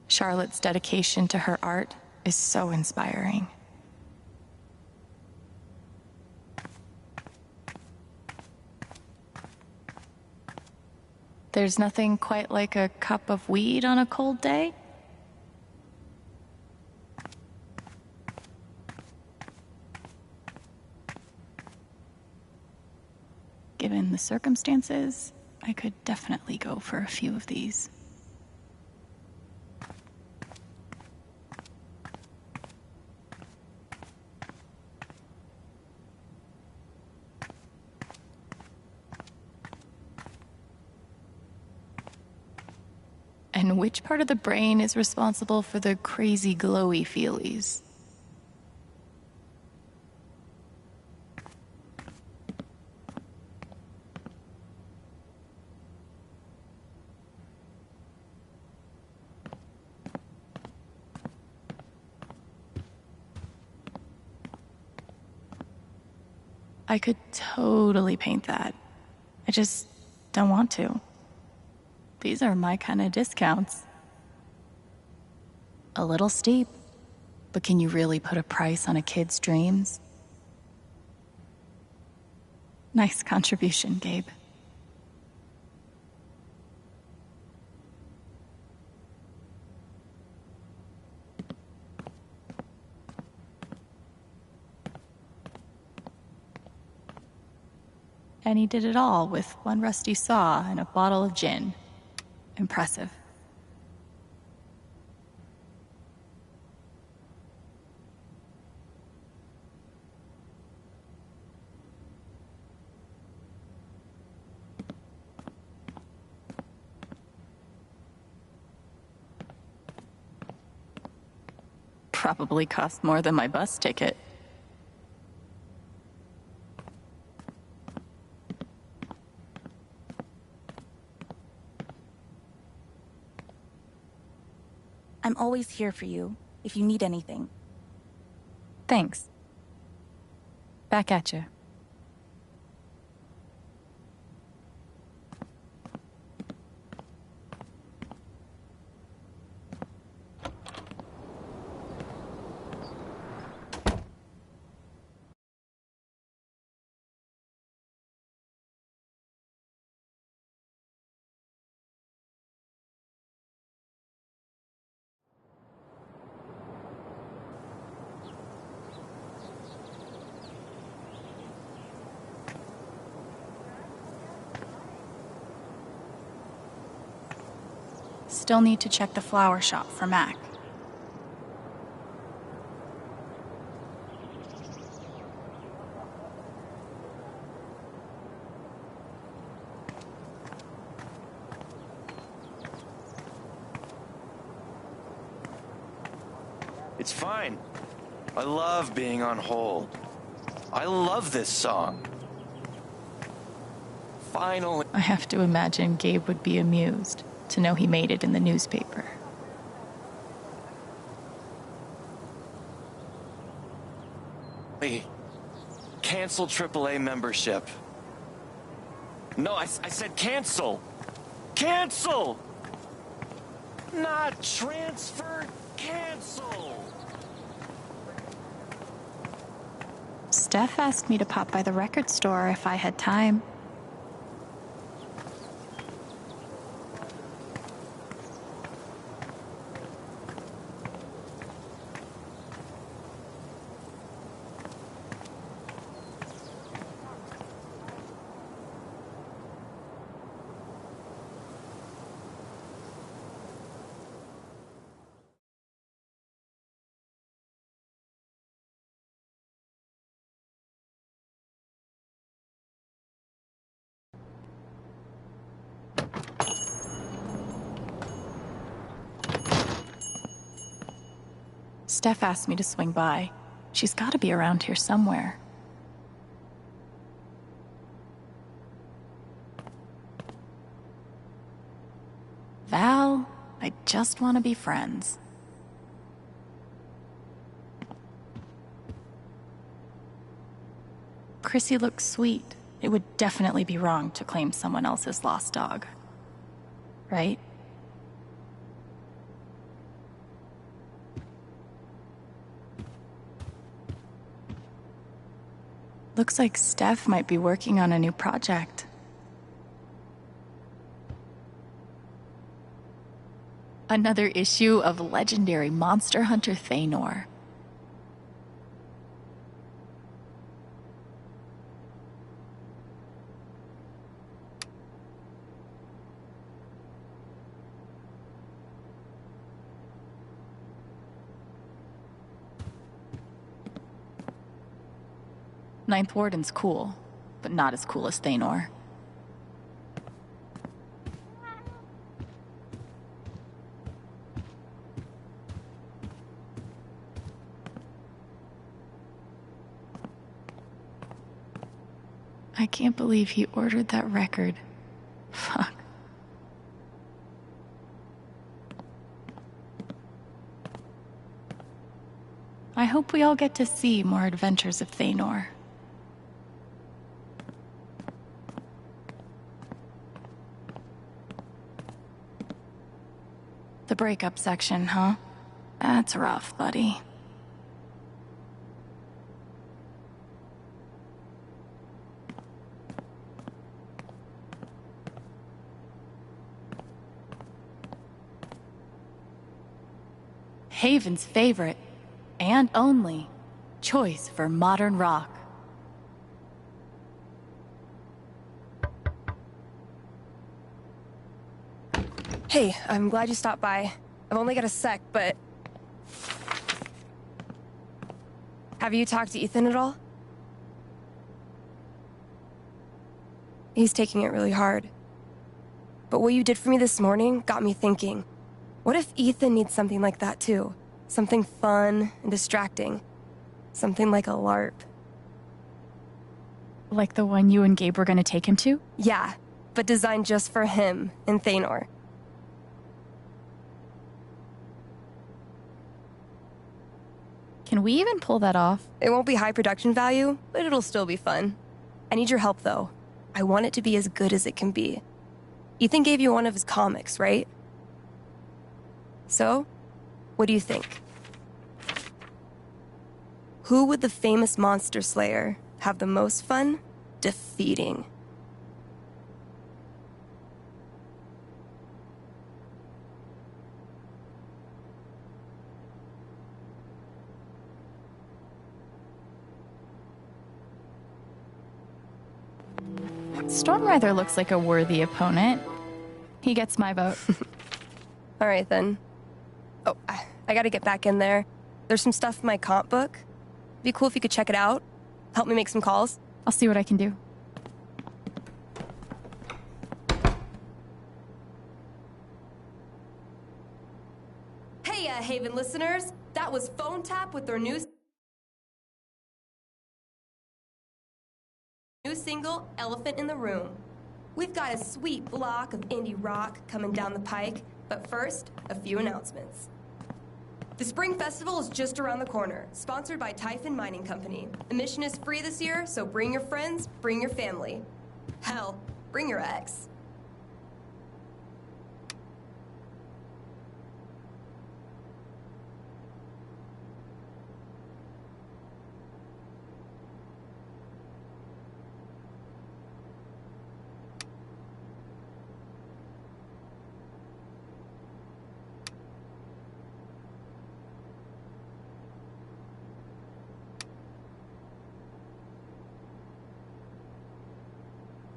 Charlotte's dedication to her art is so inspiring. There's nothing quite like a cup of weed on a cold day. Given the circumstances, I could definitely go for a few of these. And which part of the brain is responsible for the crazy glowy feelies? I could totally paint that. I just don't want to. These are my kind of discounts. A little steep, but can you really put a price on a kid's dreams? Nice contribution, Gabe. And he did it all with one rusty saw and a bottle of gin. Impressive. Probably cost more than my bus ticket. always here for you if you need anything. Thanks. Back at you. Still need to check the flower shop for Mac. It's fine. I love being on hold. I love this song. Finally. I have to imagine Gabe would be amused to know he made it in the newspaper. Cancel AAA membership. No, I said cancel. Cancel! Not transfer, cancel! Steph asked me to pop by the record store if I had time. Steph asked me to swing by. She's got to be around here somewhere. Val, I just want to be friends. Chrissy looks sweet. It would definitely be wrong to claim someone else's lost dog. Right? Looks like Steph might be working on a new project. Another issue of legendary monster hunter Thanor. Ninth Warden's cool, but not as cool as Thanor. I can't believe he ordered that record. Fuck. I hope we all get to see more adventures of Thanor. The breakup section, huh? That's rough, buddy. Haven's favorite, and only, choice for modern rock. Hey, I'm glad you stopped by. I've only got a sec, but... Have you talked to Ethan at all? He's taking it really hard. But what you did for me this morning got me thinking. What if Ethan needs something like that too? Something fun and distracting. Something like a LARP. Like the one you and Gabe were gonna take him to? Yeah, but designed just for him and Thanor. we even pull that off? It won't be high production value, but it'll still be fun. I need your help, though. I want it to be as good as it can be. Ethan gave you one of his comics, right? So, what do you think? Who would the famous monster slayer have the most fun defeating? Stormrider looks like a worthy opponent. He gets my vote. All right, then. Oh, I gotta get back in there. There's some stuff in my comp book. Be cool if you could check it out. Help me make some calls. I'll see what I can do. Hey, Haven listeners. That was Phone Tap with their new single, Elephant in the Room. We've got a sweet block of indie rock coming down the pike, but first, a few announcements. The Spring Festival is just around the corner, sponsored by Typhon Mining Company. Admission is free this year, so bring your friends, bring your family. Hell, bring your ex.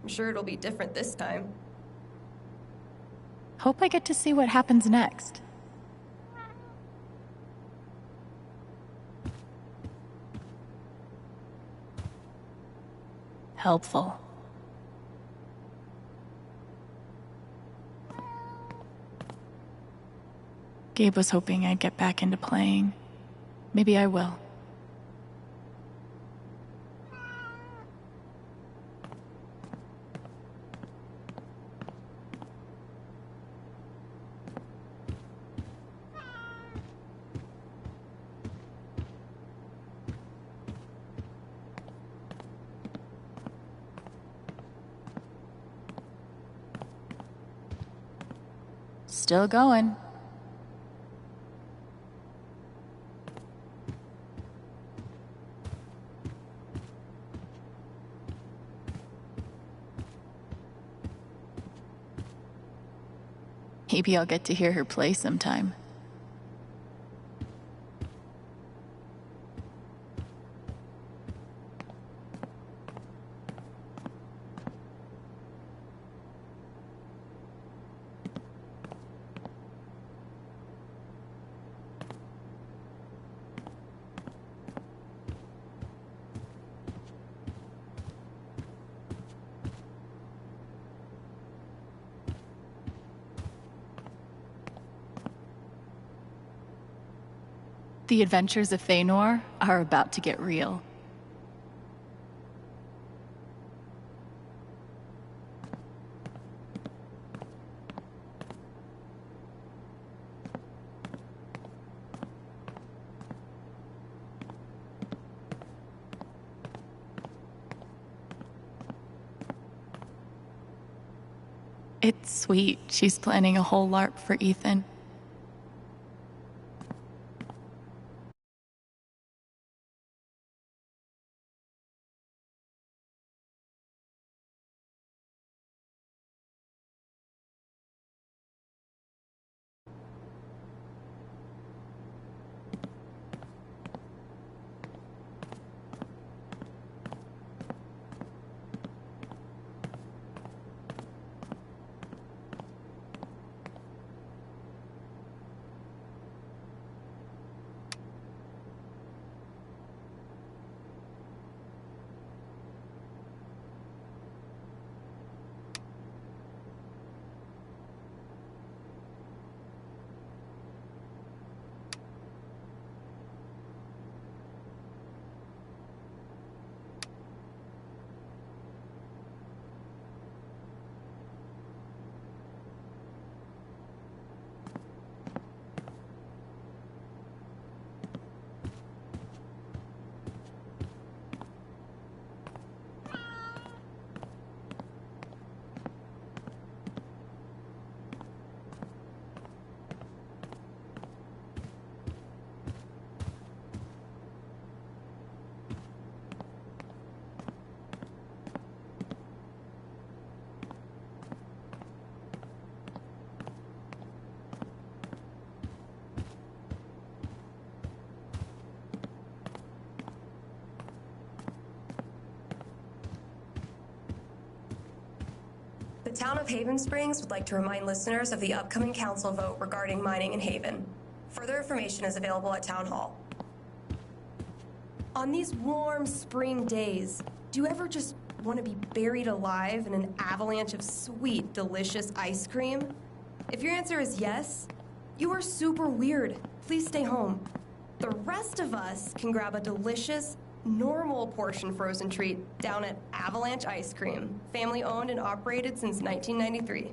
I'm sure it'll be different this time. Hope I get to see what happens next. Helpful. Gabe was hoping I'd get back into playing. Maybe I will. Still going. Maybe I'll get to hear her play sometime. The adventures of Feanor are about to get real. It's sweet she's planning a whole LARP for Ethan. town of Haven Springs would like to remind listeners of the upcoming council vote regarding mining in Haven. Further information is available at Town Hall. On these warm spring days, do you ever just want to be buried alive in an avalanche of sweet, delicious ice cream? If your answer is yes, you are super weird. Please stay home. The rest of us can grab a delicious, normal portion frozen treat down at Avalanche Ice Cream, family owned and operated since 1993.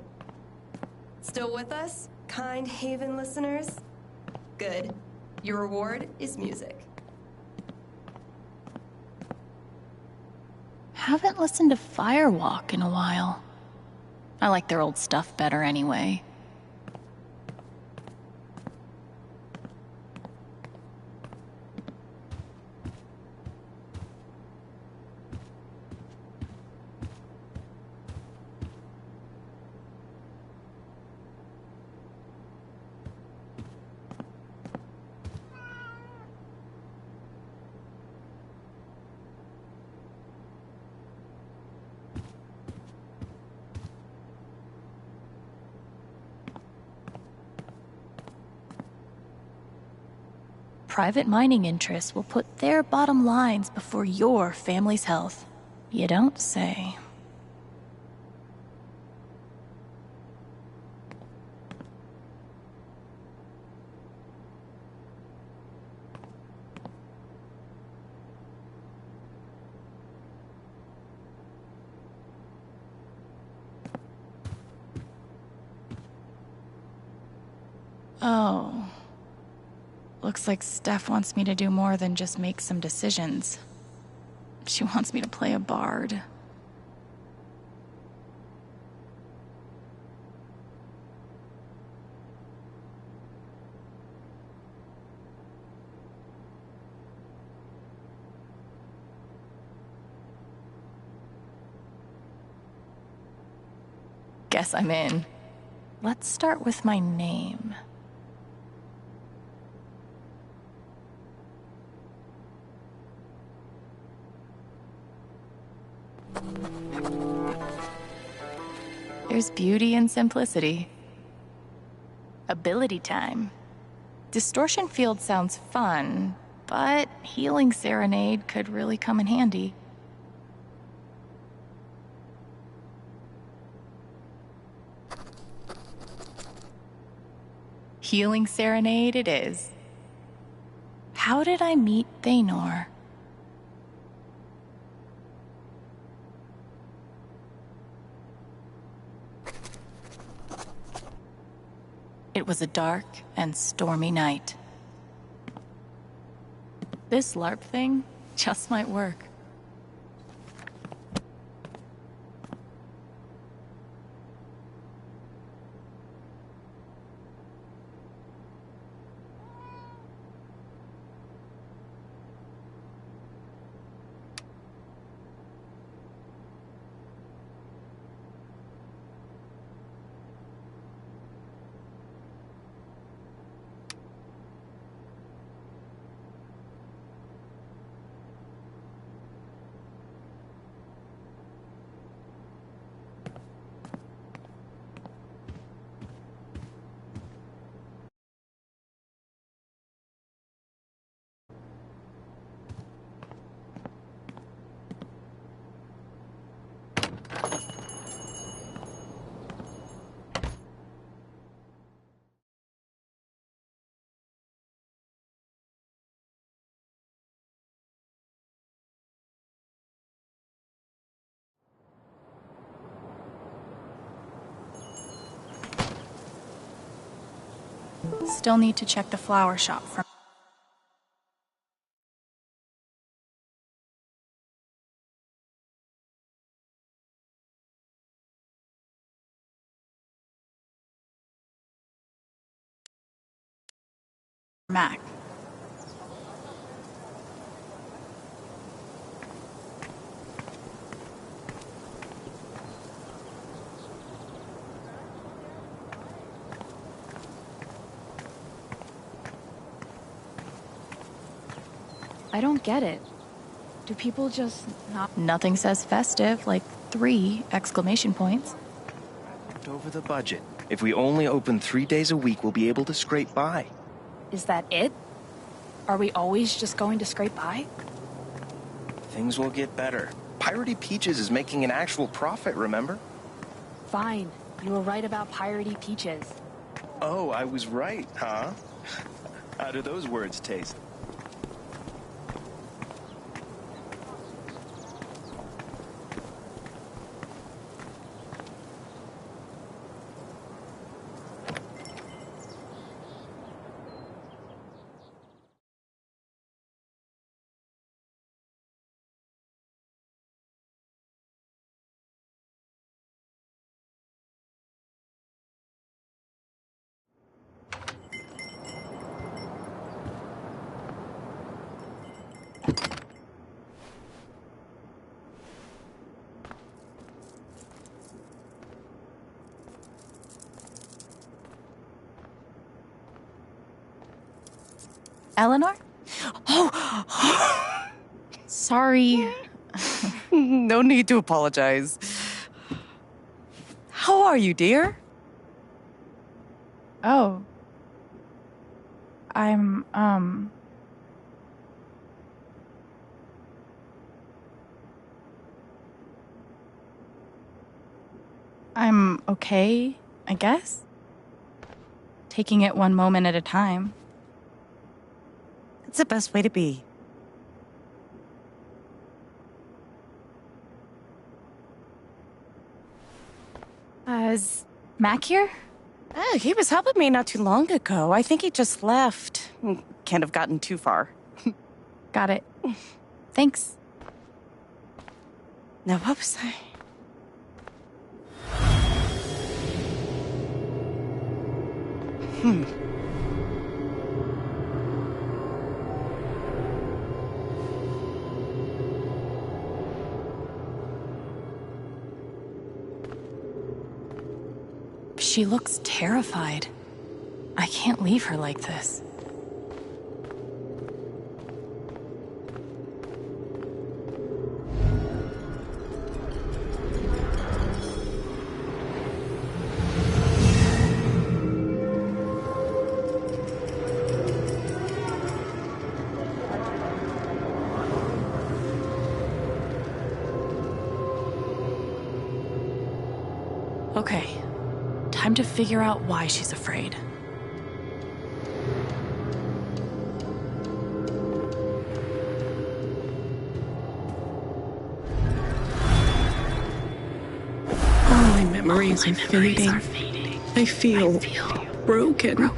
Still with us, kind Haven listeners? Good. Your reward is music. Haven't listened to Firewalk in a while. I like their old stuff better anyway. Private mining interests will put their bottom lines before your family's health. You don't say. Oh. Looks like Steph wants me to do more than just make some decisions. She wants me to play a bard. Guess I'm in. Let's start with my name. There's beauty in simplicity. Ability time. Distortion field sounds fun, but healing serenade could really come in handy. Healing serenade it is. How did I meet Thanor? It was a dark and stormy night. This LARP thing just might work. Still need to check the flower shop for Mac. I don't get it. Do people just not... Nothing says festive like 3 exclamation points. just over the budget. If we only open 3 days a week, we'll be able to scrape by. Is that it? Are we always just going to scrape by? Things will get better. Piratey Peaches is making an actual profit, remember? Fine. You were right about Piratey Peaches. Oh, I was right, huh? How do those words taste? Eleanor? Oh! Sorry. No need to apologize. How are you, dear? Oh. I'm okay, I guess. Taking it one moment at a time. It's the best way to be. Is Mac here? Oh, he was helping me not too long ago. I think he just left. Can't have gotten too far. Got it. Thanks. Now, what was I? She looks terrified. I can't leave her like this. Okay. Time to figure out why she's afraid. All my memories are fading. I feel broken.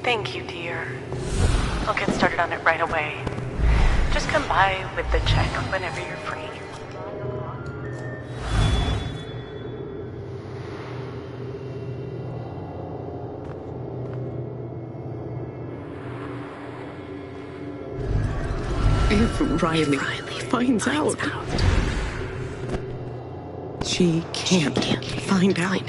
Thank you, dear. I'll get started on it right away. Just come by with the check whenever you're free. If Riley finds out, she can't find out.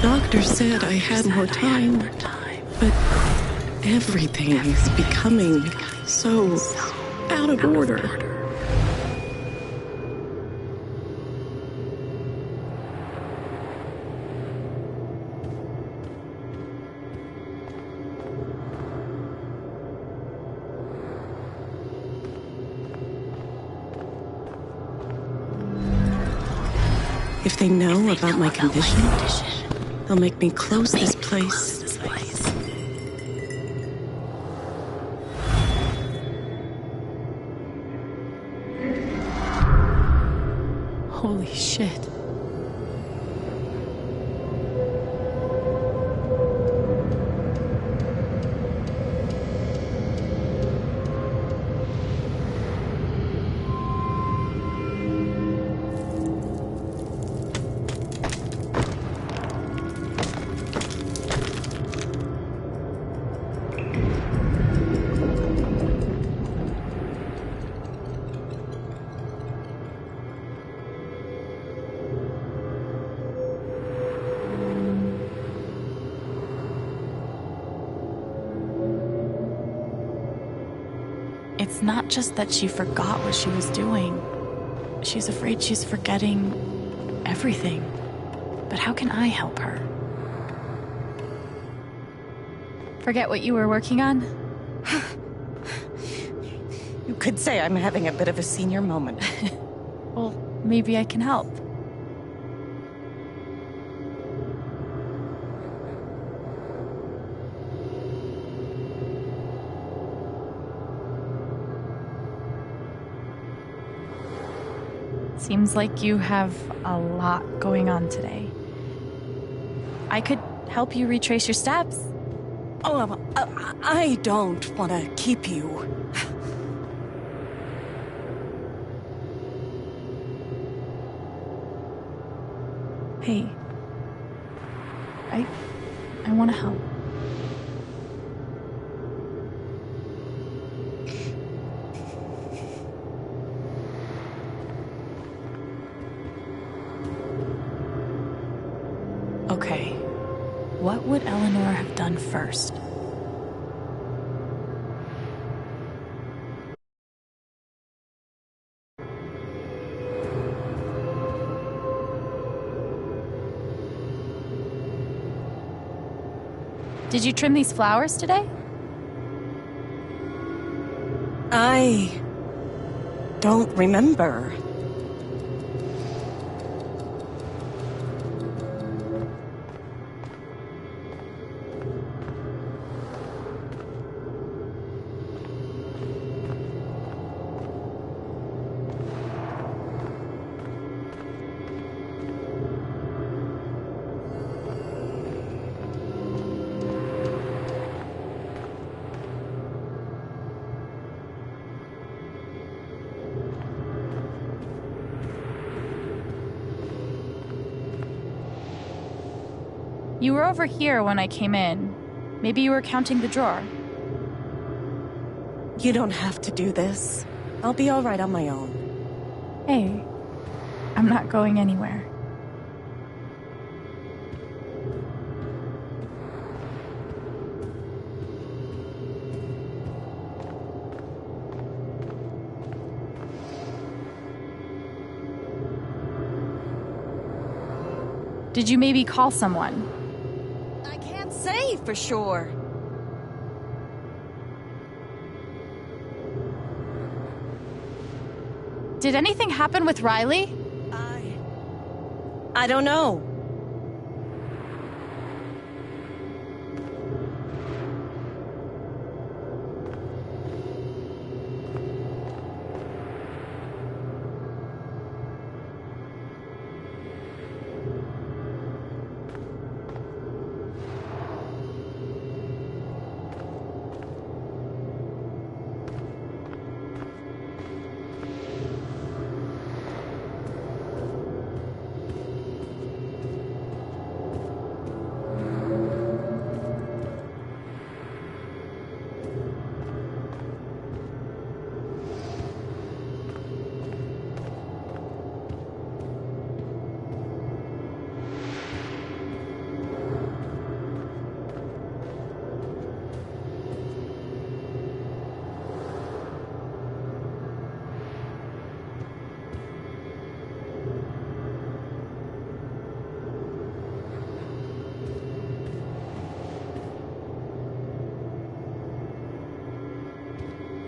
doctor said I had more time, but everything is becoming so out of order. If they know about my condition, they'll make me close this place. Holy shit. It's not just that she forgot what she was doing. She's afraid she's forgetting everything. But how can I help her? Forget what you were working on? You could say I'm having a bit of a senior moment. Well, maybe I can help. Seems like you have a lot going on today. I could help you retrace your steps. Oh, I don't want to keep you. Hey, I want to help. Okay, what would Eleanor have done first? Did you trim these flowers today? I don't remember. You were over here when I came in. Maybe you were counting the drawer. You don't have to do this. I'll be all right on my own. Hey, I'm not going anywhere. Did you maybe call someone? I can't say for sure. Did anything happen with Riley? I don't know.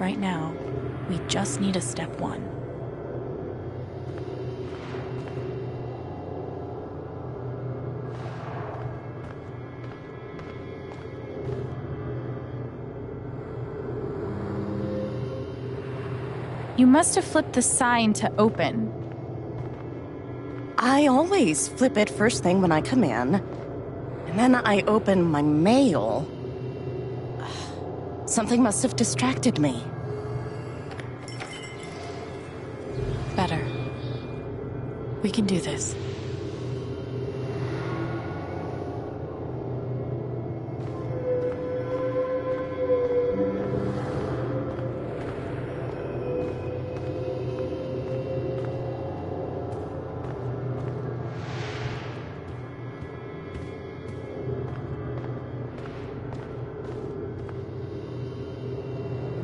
right now. We just need a step one. You must have flipped the sign to open. I always flip it first thing when I come in, and then I open my mail. Something must have distracted me. Better. We can do this.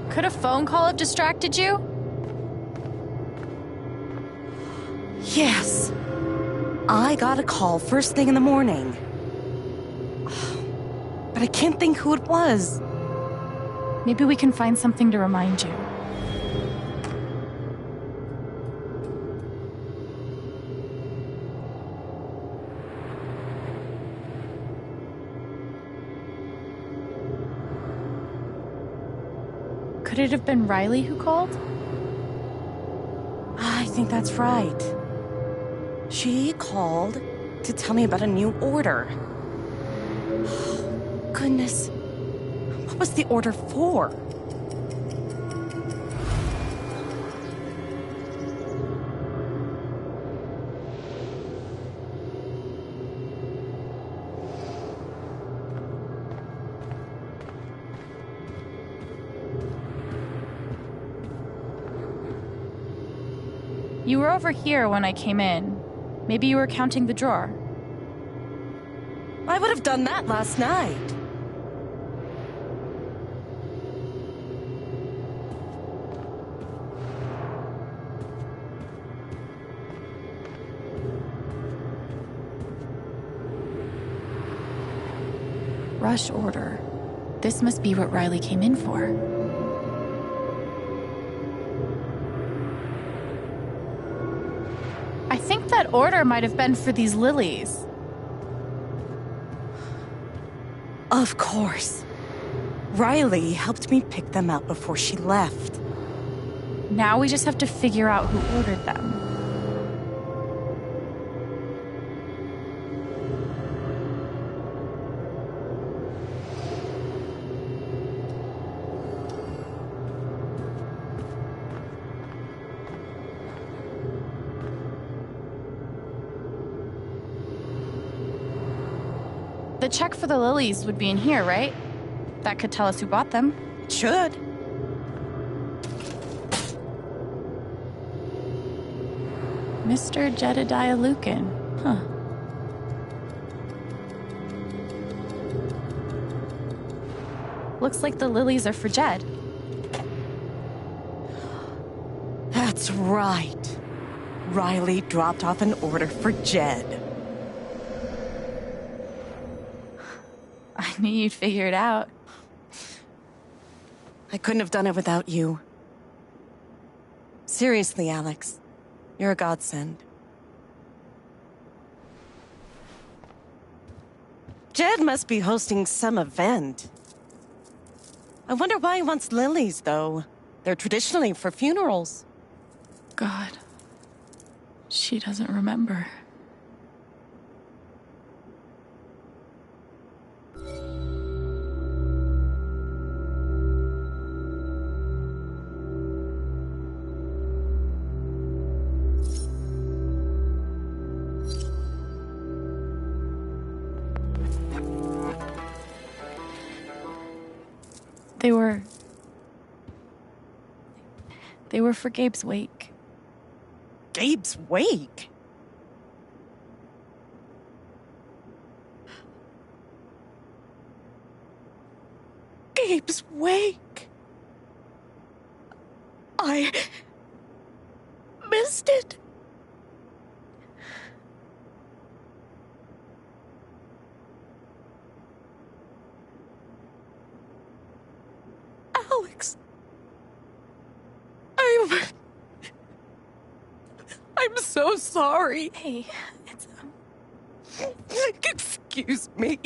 Could a phone call have distracted you? Yes. I got a call first thing in the morning. But I can't think who it was. Maybe we can find something to remind you. Could it have been Riley who called? I think that's right. She called to tell me about a new order. Goodness. What was the order for? You were over here when I came in. Maybe you were counting the drawer. I would have done that last night. Rush order. This must be what Riley came in for. I think that order might have been for these lilies. Of course. Riley helped me pick them out before she left. Now we just have to figure out who ordered them. The check for the lilies would be in here, right? That could tell us who bought them. Should. Mr. Jedediah Lucan. Huh. Looks like the lilies are for Jed. That's right. Riley dropped off an order for Jed. I knew you'd figure it out. I couldn't have done it without you. Seriously, Alex. You're a godsend. Jed must be hosting some event. I wonder why he wants lilies, though. They're traditionally for funerals. God. She doesn't remember. They were for Gabe's wake. Gabe's wake? Gabe's wake? I missed it. Alex. I'm so sorry. Hey, it's Excuse me.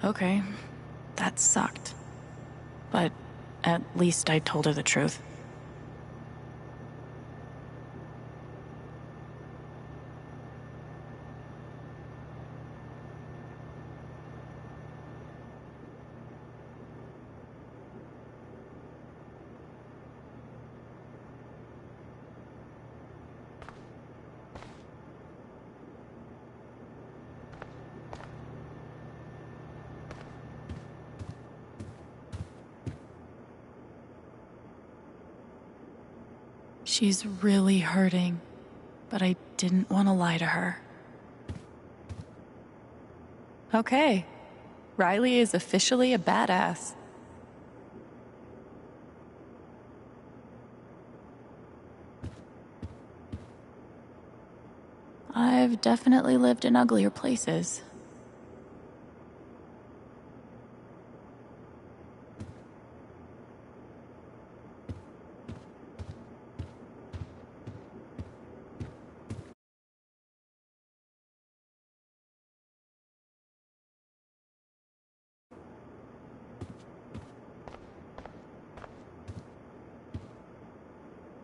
Okay, that sucked. But at least I told her the truth. She's really hurting, but I didn't want to lie to her. Okay, Riley is officially a badass. I've definitely lived in uglier places.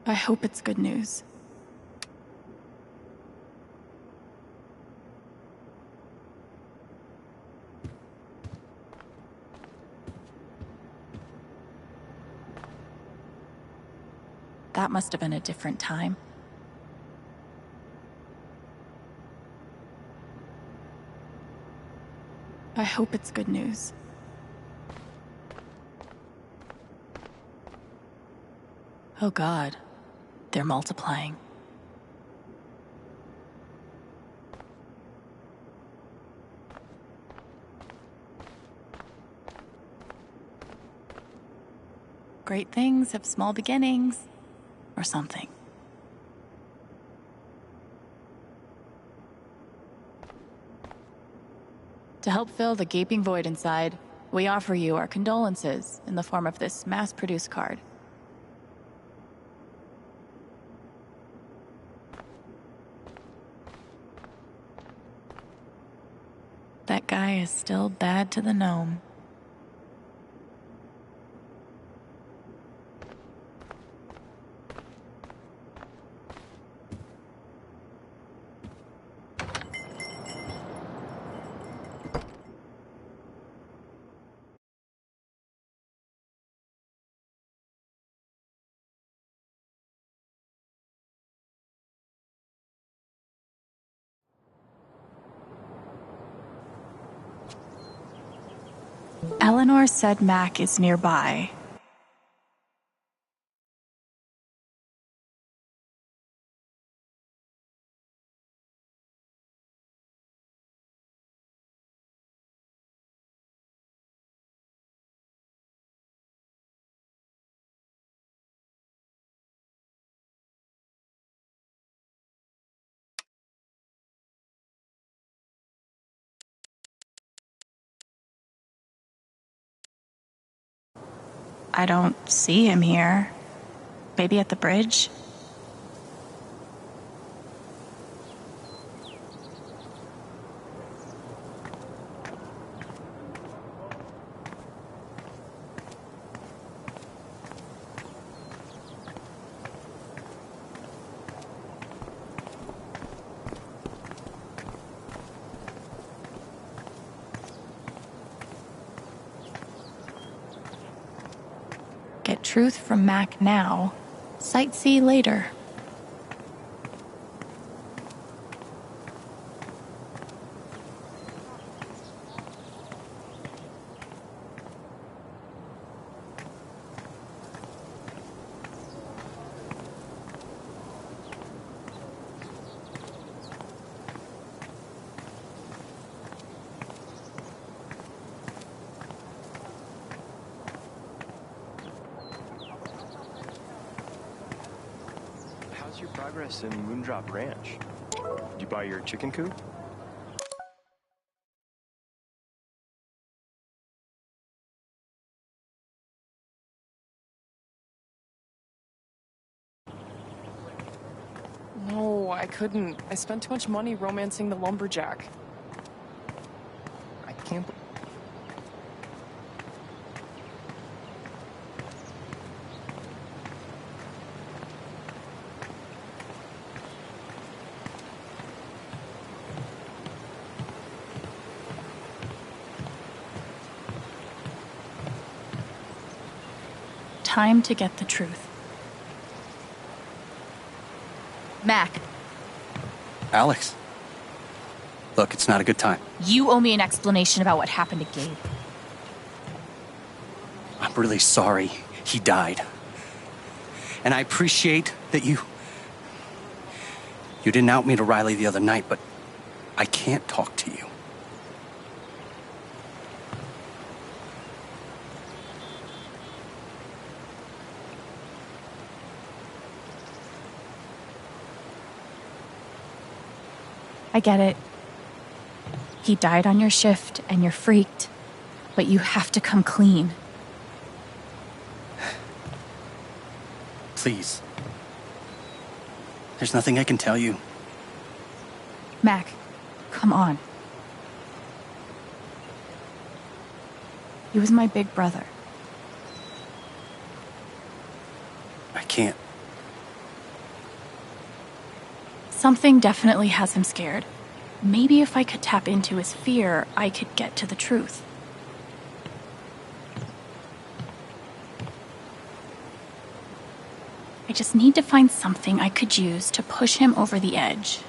I hope it's good news. That must have been a different time. I hope it's good news. Oh God, they're multiplying. Great things have small beginnings, or something. To help fill the gaping void inside, we offer you our condolences in the form of this mass-produced card. That guy is still bad to the gnome. Eleanor said Mac is nearby. I don't see him here. Maybe at the bridge? Get truth from Mac now, sightsee later. How's your progress in Moondrop Ranch? Did you buy your chicken coop? No, I couldn't. I spent too much money romancing the lumberjack. I can't. Time to get the truth. Mac, Alex. Look, it's not a good time. you owe me an explanation about what happened to Gabe. I'm really sorry he died. And I appreciate that you didn't out me to Riley the other night, but I can't talk to you. I get it. He died on your shift and you're freaked, but you have to come clean. Please. There's nothing I can tell you. Mac, come on. He was my big brother. I can't. Something definitely has him scared. Maybe if I could tap into his fear, I could get to the truth. I just need to find something I could use to push him over the edge.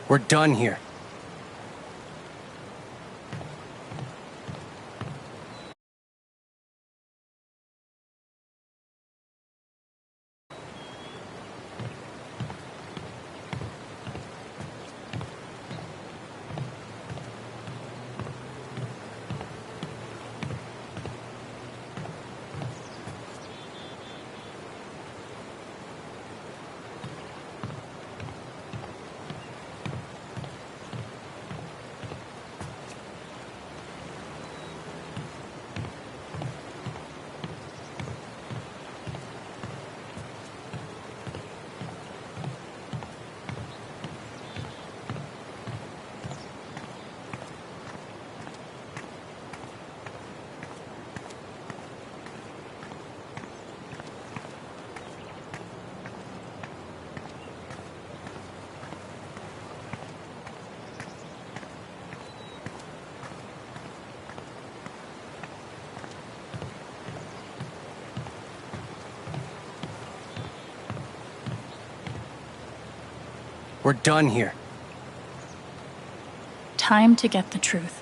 We're done here. We're done here. Time to get the truth.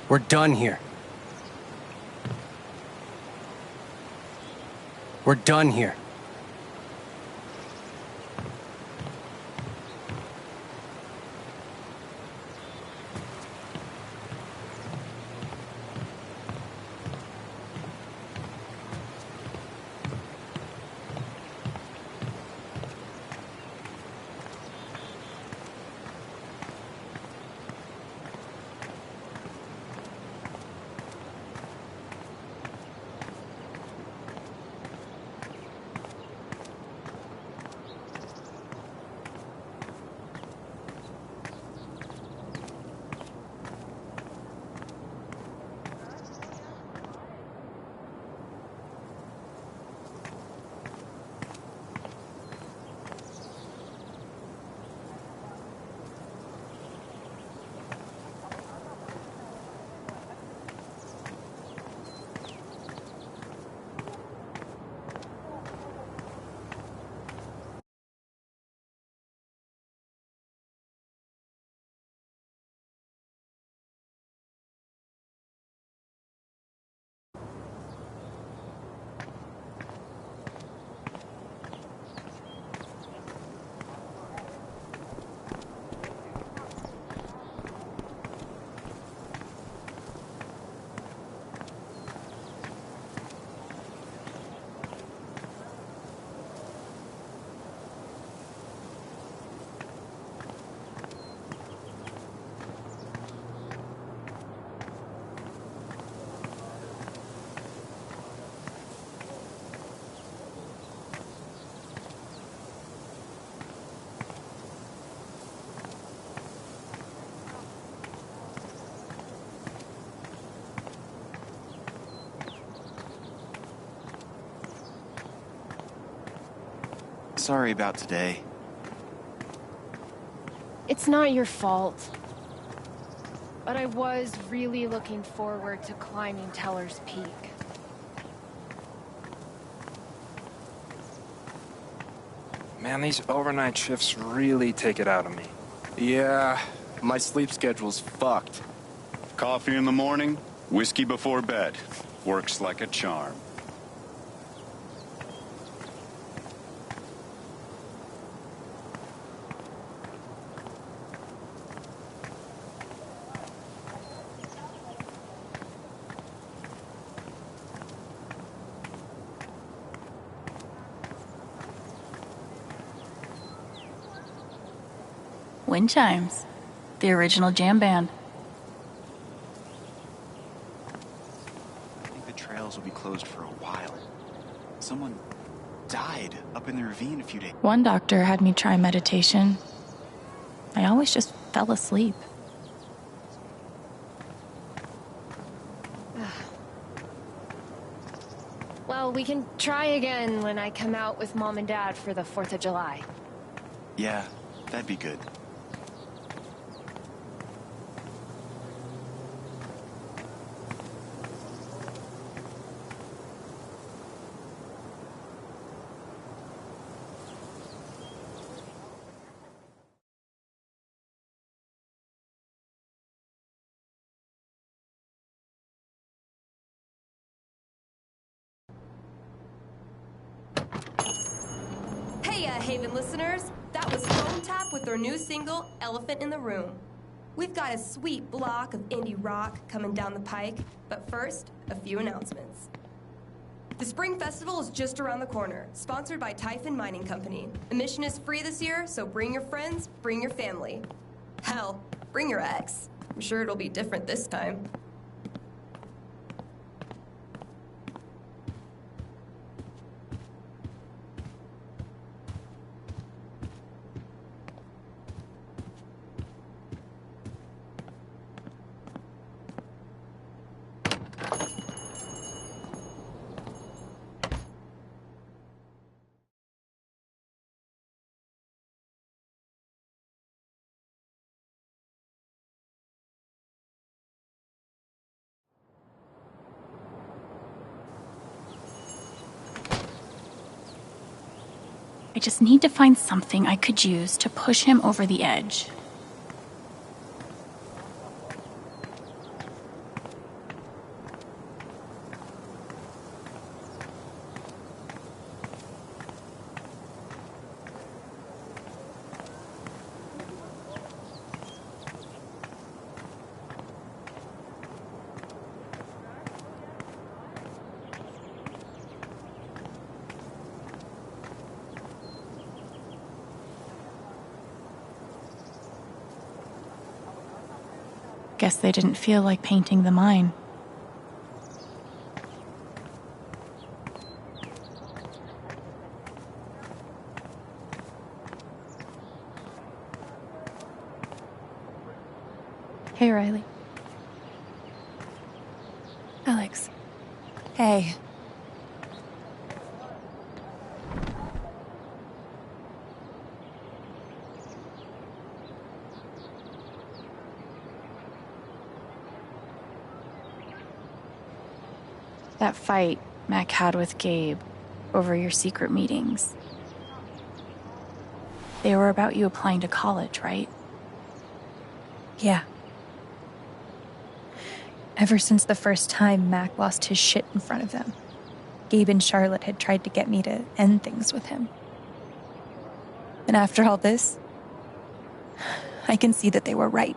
We're done here. We're done here. Sorry about today. It's not your fault. But I was really looking forward to climbing Teller's Peak. Man, these overnight shifts really take it out of me. Yeah, my sleep schedule's fucked. Coffee in the morning, whiskey before bed. Works like a charm. Wind chimes. The original jam band. I think the trails will be closed for a while. Someone died up in the ravine a few days. One doctor had me try meditation. I always just fell asleep. Well, we can try again when I come out with Mom and Dad for the 4th of July. Yeah, that'd be good. Hey, Haven listeners! That was Phone Tap with their new single, Elephant in the Room. We've got a sweet block of indie rock coming down the pike, but first, a few announcements. The Spring Festival is just around the corner, sponsored by Typhon Mining Company. Admission is free this year, so bring your friends, bring your family. Hell, bring your ex. I'm sure it'll be different this time. I just need to find something I could use to push him over the edge. Guess they didn't feel like painting the mine. Hey, Riley. Alex. Hey. That fight Mac had with Gabe over your secret meetings. They were about you applying to college, right? Yeah. Ever since the first time Mac lost his shit in front of them, Gabe and Charlotte had tried to get me to end things with him. And after all this, I can see that they were right.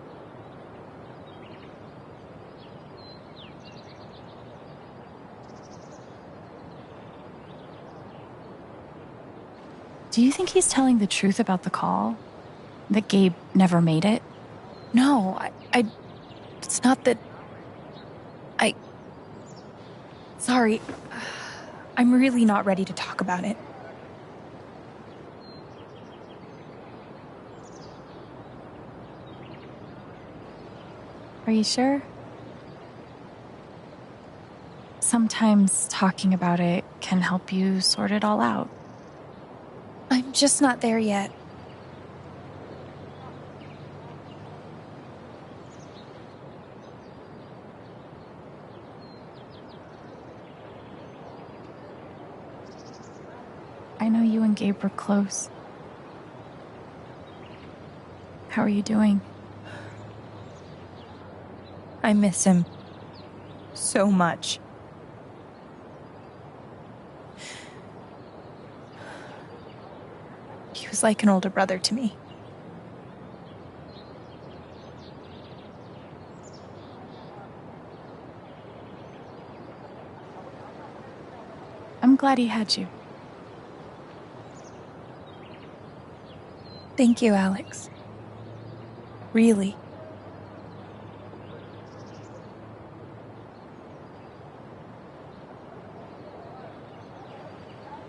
Do you think he's telling the truth about the call? That Gabe never made it? No, it's not that... Sorry. I'm really not ready to talk about it. Are you sure? Sometimes talking about it can help you sort it all out. I'm just not there yet. I know you and Gabe were close. How are you doing? I miss him so much. He was like an older brother to me. I'm glad he had you. Thank you, Alex. Really.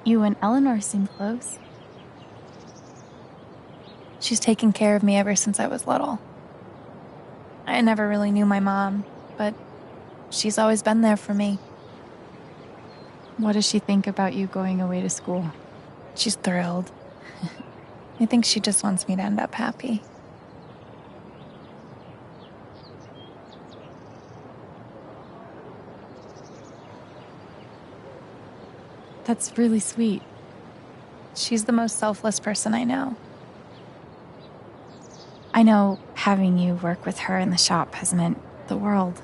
You and Eleanor seem close. She's taken care of me ever since I was little. I never really knew my mom, but she's always been there for me. What does she think about you going away to school? She's thrilled. I think she just wants me to end up happy. That's really sweet. She's the most selfless person I know. I know having you work with her in the shop has meant the world.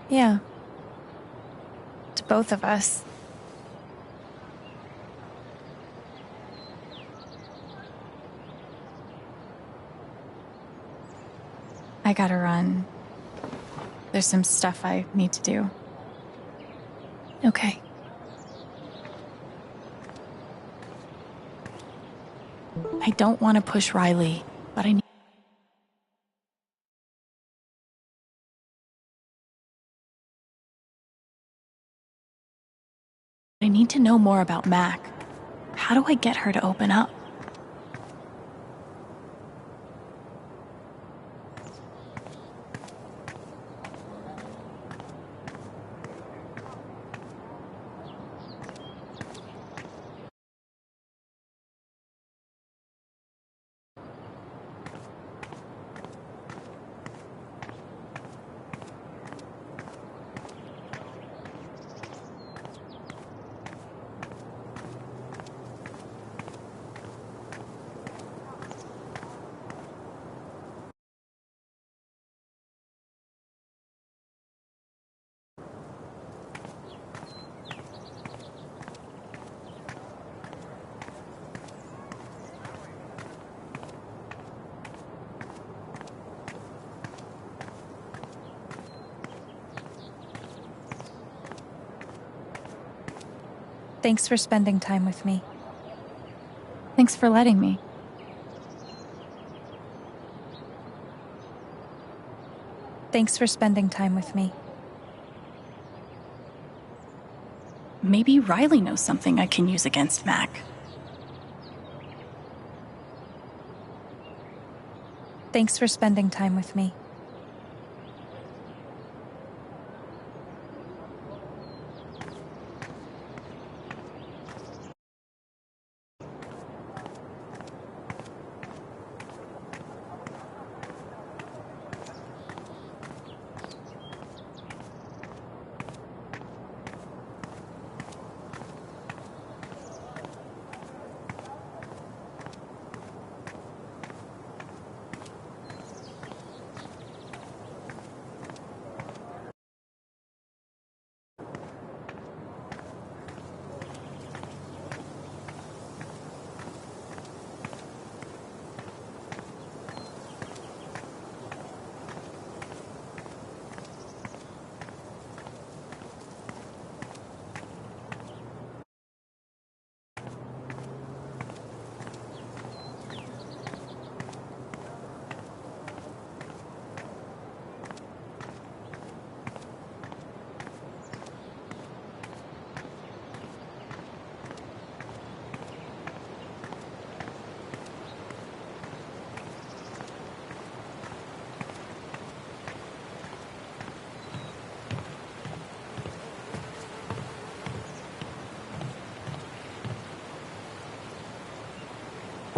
Yeah. To both of us. I gotta run. There's some stuff I need to do. Okay. I don't want to push Riley, but I need to know more about Mac. How do I get her to open up? Thanks for spending time with me. Thanks for letting me. Thanks for spending time with me. Maybe Riley knows something I can use against Mac. Thanks for spending time with me.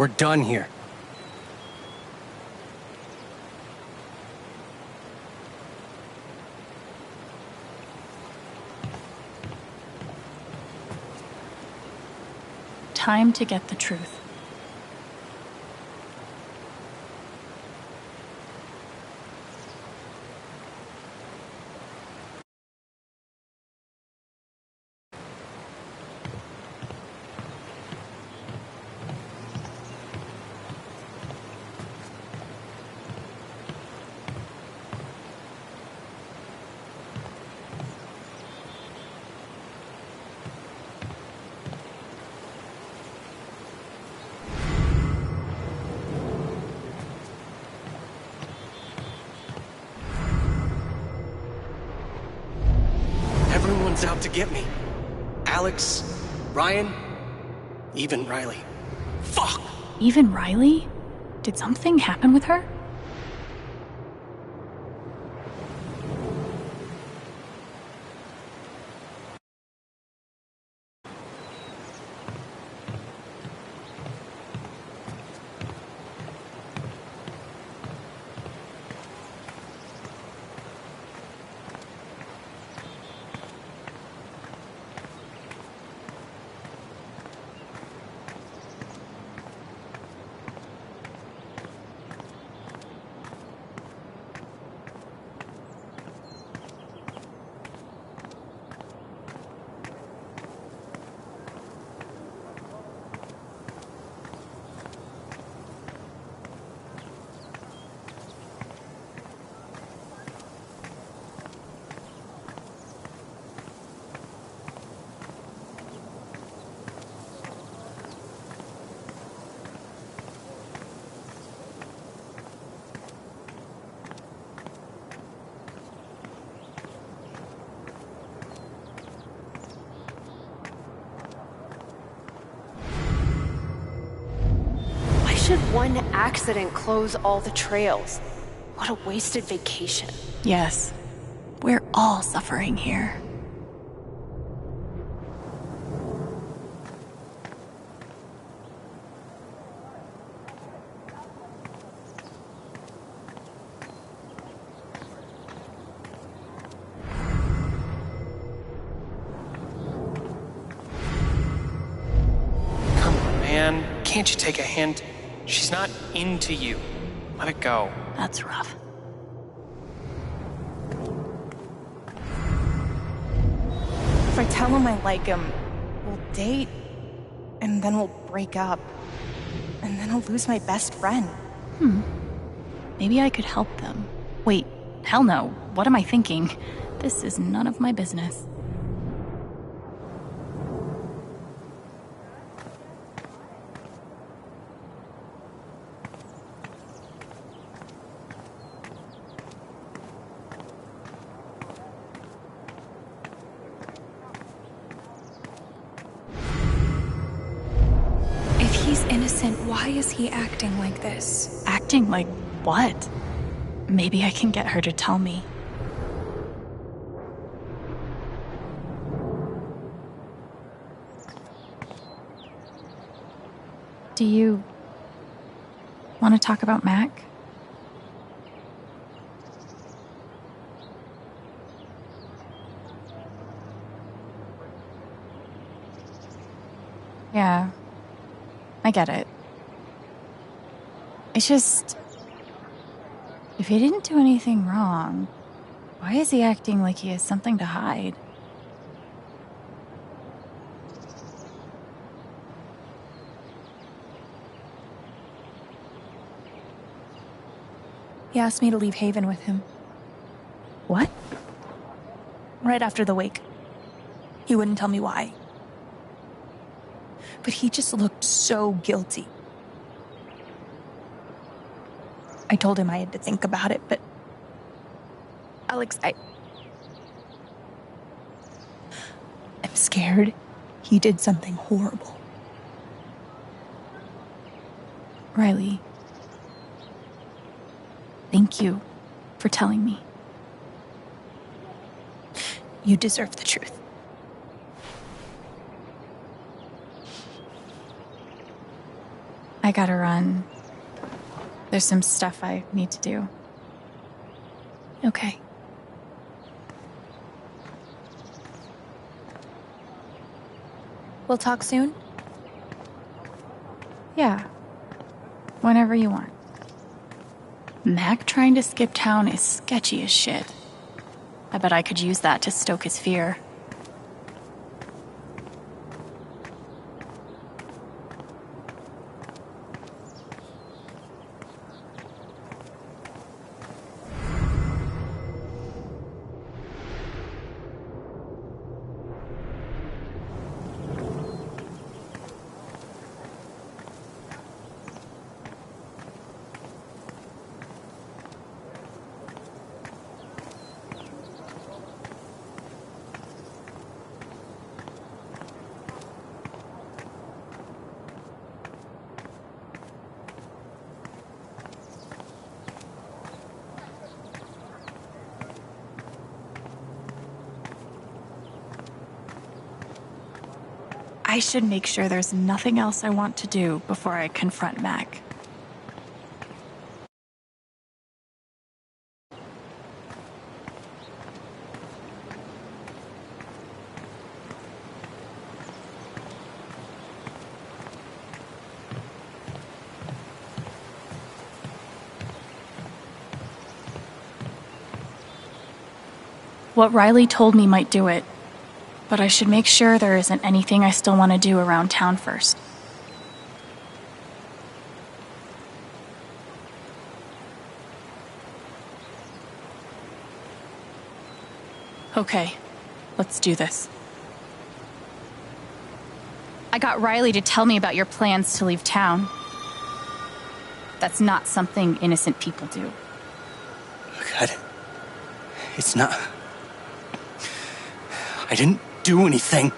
We're done here. Time to get the truth. Everyone's out to get me. Alex, Ryan, even Riley. Fuck! Even Riley? Did something happen with her? Should one accident close all the trails? What a wasted vacation. Yes. We're all suffering here. Come on, man. Can't you take a hint? She's not into you. Let it go. That's rough. If I tell him I like him, we'll date, and then we'll break up, and then I'll lose my best friend. Maybe I could help them. Wait, hell no. What am I thinking? This is none of my business. Innocent, why is he acting like this? Acting like what? Maybe I can get her to tell me. Do you want to talk about Mac? Yeah. I get it. It's just... if he didn't do anything wrong, why is he acting like he has something to hide? He asked me to leave Haven with him. What? Right after the wake. He wouldn't tell me why. But he just looked so guilty. I told him I had to think about it, but... Alex, I'm scared he did something horrible. Riley, thank you for telling me. You deserve the truth. I I gotta run. There's some stuff I need to do. Okay. We'll talk soon? Yeah. Whenever you want. Mac trying to skip town is sketchy as shit. I bet I could use that to stoke his fear. I should make sure there's nothing else I want to do before I confront Mac. What Riley told me might do it, but I should make sure there isn't anything I still want to do around town first. Okay, let's do this. I got Riley to tell me about your plans to leave town. That's not something innocent people do. God, it's not... I didn't do anything.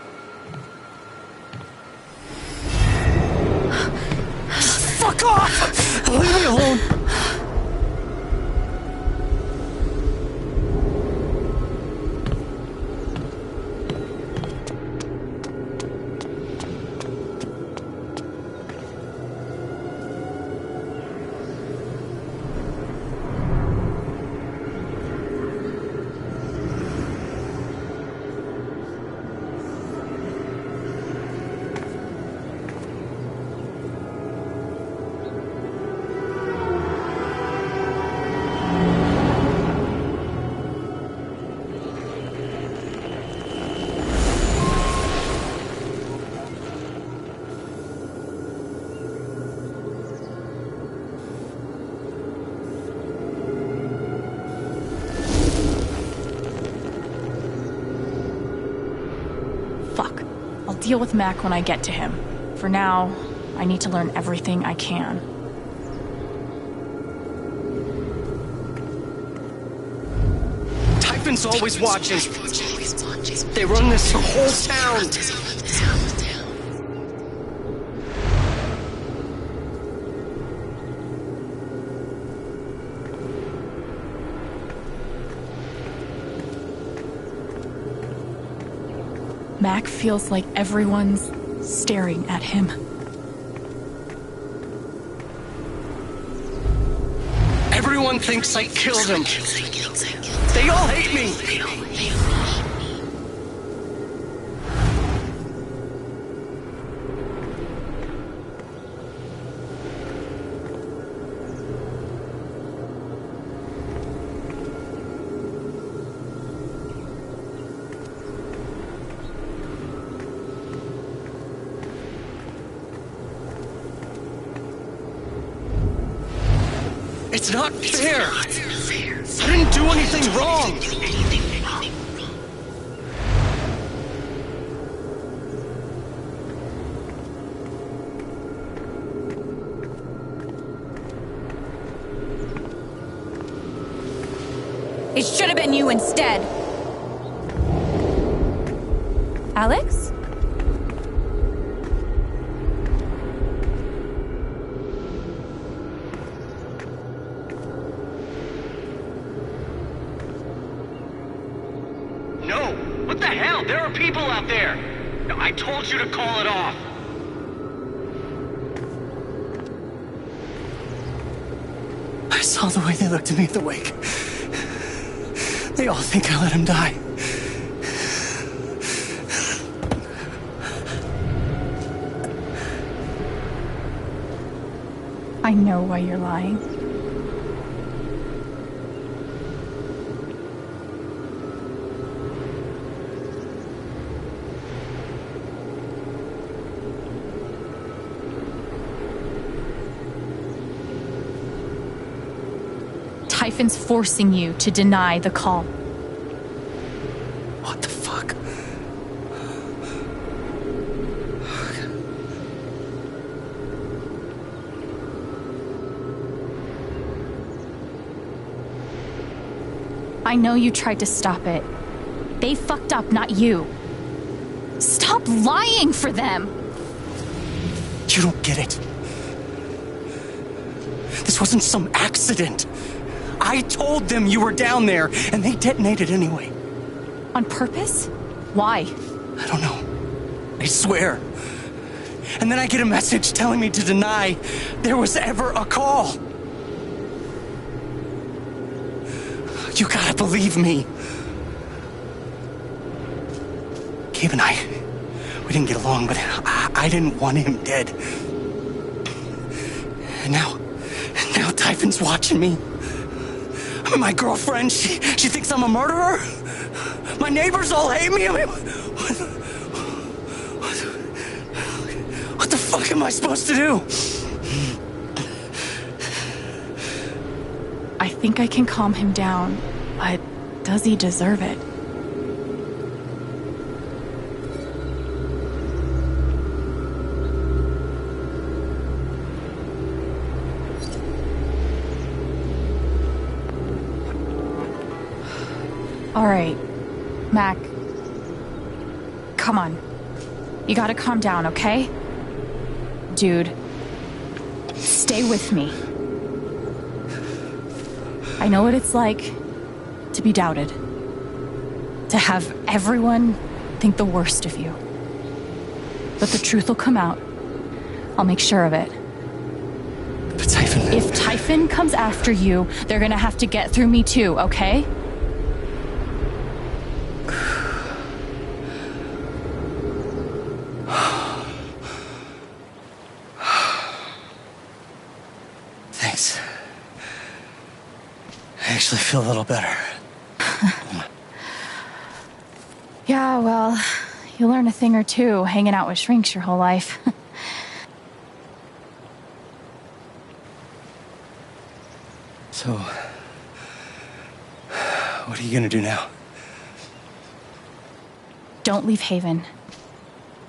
Fuck off! Leave me alone! Deal with Mac when I get to him. For now, I need to learn everything I can. Typhon's always watching. They run this whole town. Mac feels like everyone's staring at him. Everyone thinks I killed him. They all hate me. It's not fair. I didn't do anything wrong. It should have been you instead. Alex? No! What the hell? There are people out there! I told you to call it off! I saw the way they looked at me at the wake. They all think I let him die. I know why you're lying. Typhon's forcing you to deny the call. What the fuck? I know you tried to stop it. They fucked up, not you. Stop lying for them! You don't get it. This wasn't some accident. I told them you were down there, and they detonated anyway. On purpose? Why? I don't know. I swear. And then I get a message telling me to deny there was ever a call. You gotta believe me. Gabe and I, we didn't get along, but I didn't want him dead. And now Typhon's watching me. My girlfriend, she thinks I'm a murderer. My neighbors all hate me. I mean, what the fuck am I supposed to do? I think I can calm him down, but does he deserve it? All right, Mac. Come on. You gotta calm down, okay? Dude, stay with me. I know what it's like to be doubted. To have everyone think the worst of you. But the truth will come out. I'll make sure of it. But Typhon... If Typhon comes after you, they're gonna have to get through me too, okay? Thanks. I actually feel a little better. Yeah, well, you learn a thing or two hanging out with shrinks your whole life. So, what are you gonna do now? Don't leave Haven.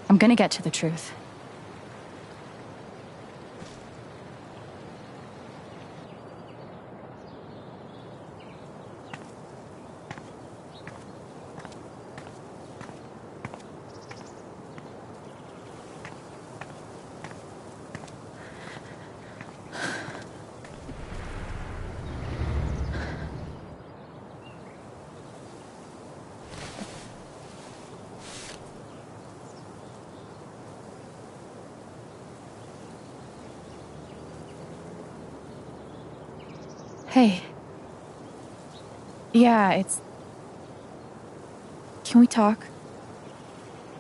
I'm gonna get to the truth. Hey. Yeah, it's... Can we talk?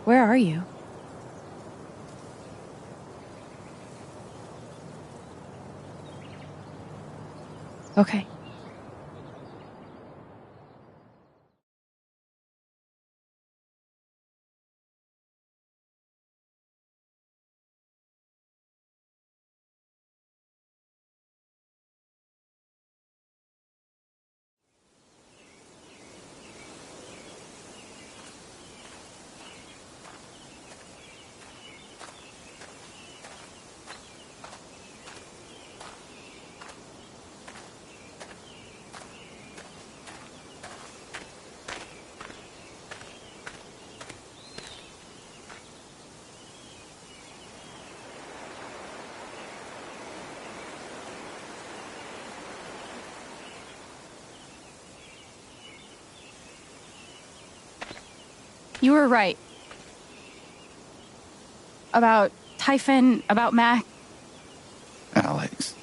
Where are you? Okay. You were right. About Typhon, about Mac. Alex,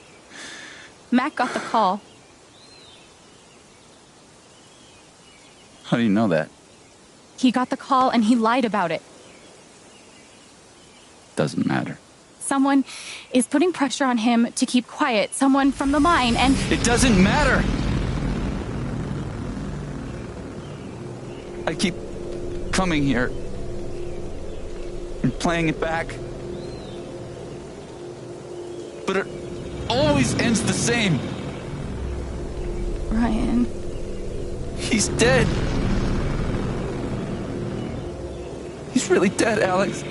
Mac got the call. How do you know that? He got the call and he lied about it. Doesn't matter. Someone is putting pressure on him to keep quiet. Someone from the mine, and... It doesn't matter! I keep coming here and playing it back. But it always ends the same. Ryan. He's dead. He's really dead, Alex.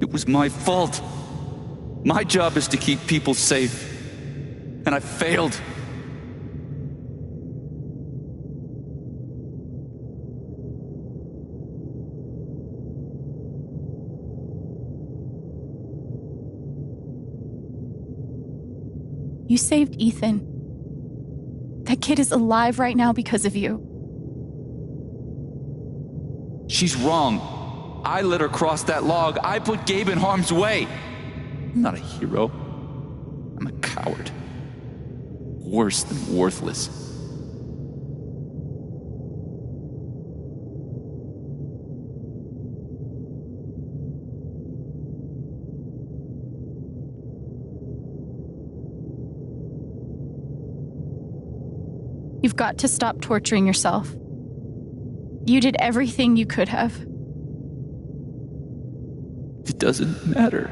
It was my fault. My job is to keep people safe. And I failed. You saved Ethan. That kid is alive right now because of you. She's wrong. I let her cross that log. I put Gabe in harm's way. I'm not a hero. I'm a coward. Worse than worthless. You've got to stop torturing yourself. You did everything you could have. It doesn't matter.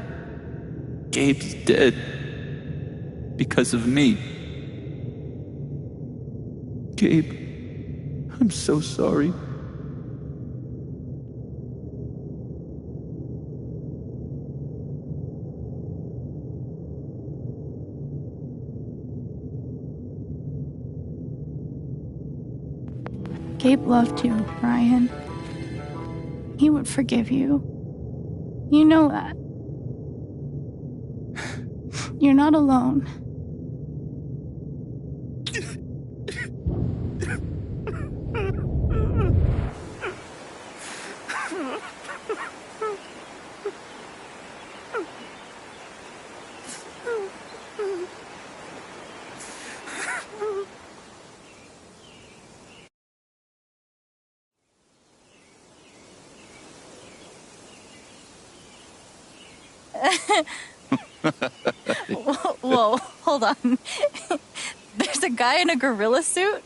Gabe's dead. Because of me. Gabe, I'm so sorry. Gabe loved you, Ryan. He would forgive you. You know that. You're not alone. Whoa, hold on. There's a guy in a gorilla suit?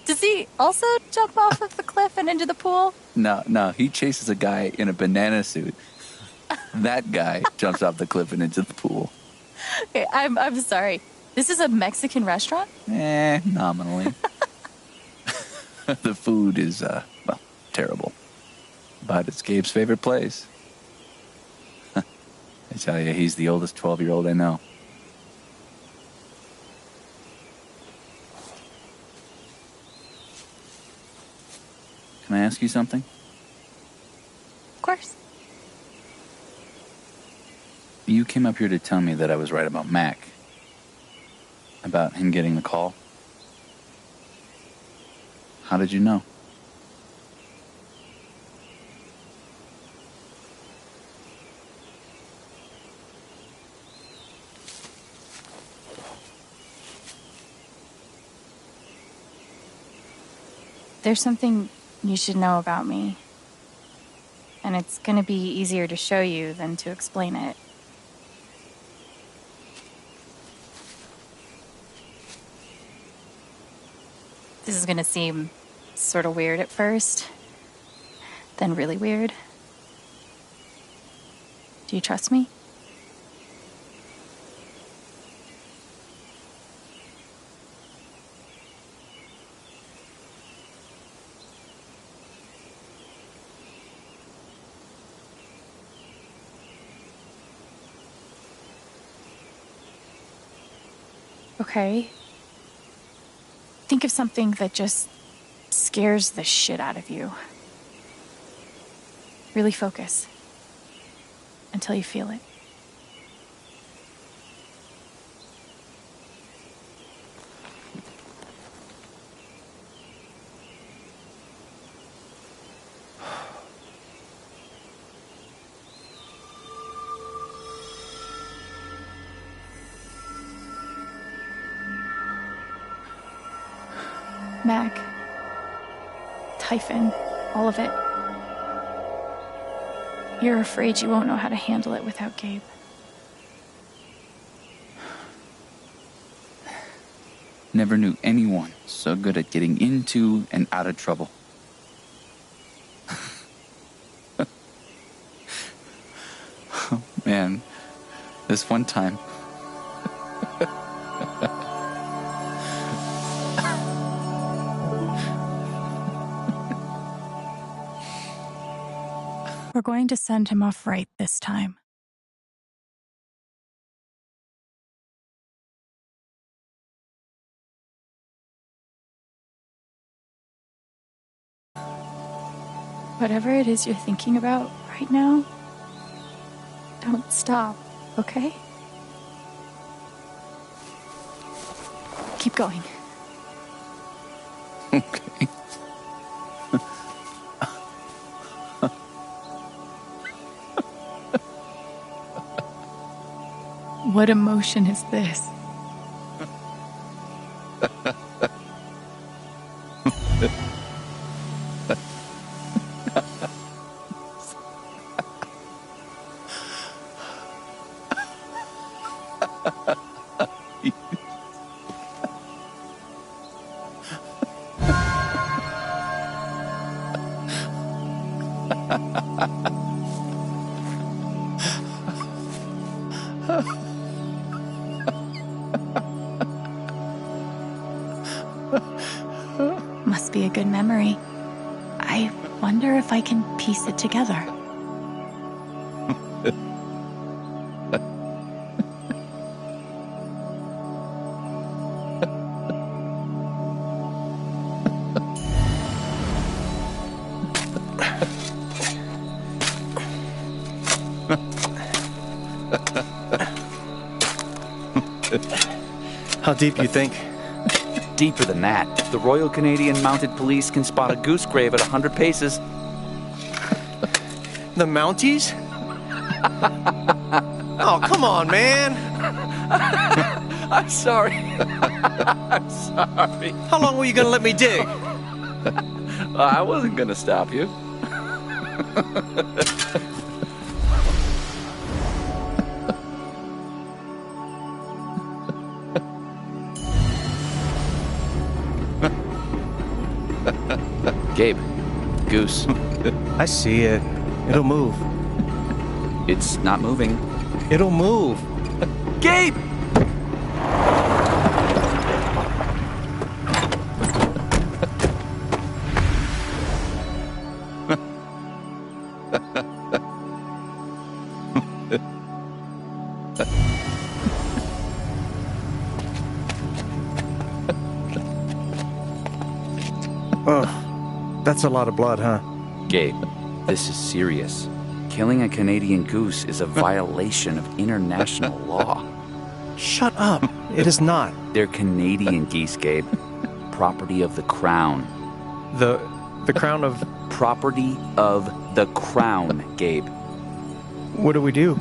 Does he also jump off of the cliff and into the pool? No, he chases a guy in a banana suit. That guy jumps off the cliff and into the pool. Okay, I'm sorry. This is a Mexican restaurant? Nominally. The food is, well, terrible. But it's Gabe's favorite place. I tell you, he's the oldest 12-year-old I know. Can I ask you something? Of course. You came up here to tell me that I was right about Mac. About him getting the call. How did you know? There's something you should know about me. And it's gonna be easier to show you than to explain it. This is gonna seem sort of weird at first, then really weird. Do you trust me? Okay. Think of something that just scares the shit out of you. Really focus until you feel it. Mac, Typhon, all of it. You're afraid you won't know how to handle it without Gabe. Never knew anyone so good at getting into and out of trouble. Oh, man, this one time. We're going to send him off right this time. Whatever it is you're thinking about right now, don't stop, okay? Keep going. Okay. What emotion is this? Must be a good memory. I wonder if I can piece it together. How deep you think? Deeper than that. The Royal Canadian Mounted Police can spot a goose grave at 100 paces. The Mounties? Oh, come on, man. I'm sorry. I'm sorry. How long were you going to let me dig? I wasn't going to stop you. Gabe, goose. I see it. It'll move. It's not moving. It'll move. Gabe! Oh, that's a lot of blood, huh? Gabe, this is serious. Killing a Canadian goose is a violation of international law. Shut up. It is not. They're Canadian geese, Gabe. Property of the Crown. The crown of... Property of the Crown, Gabe. What do we do?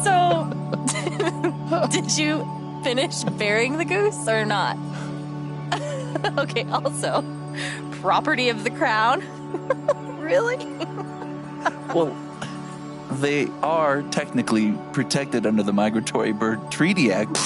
So, did you finish burying the goose or not? Okay, also, property of the Crown? Really? Well, they are technically protected under the Migratory Bird Treaty Act.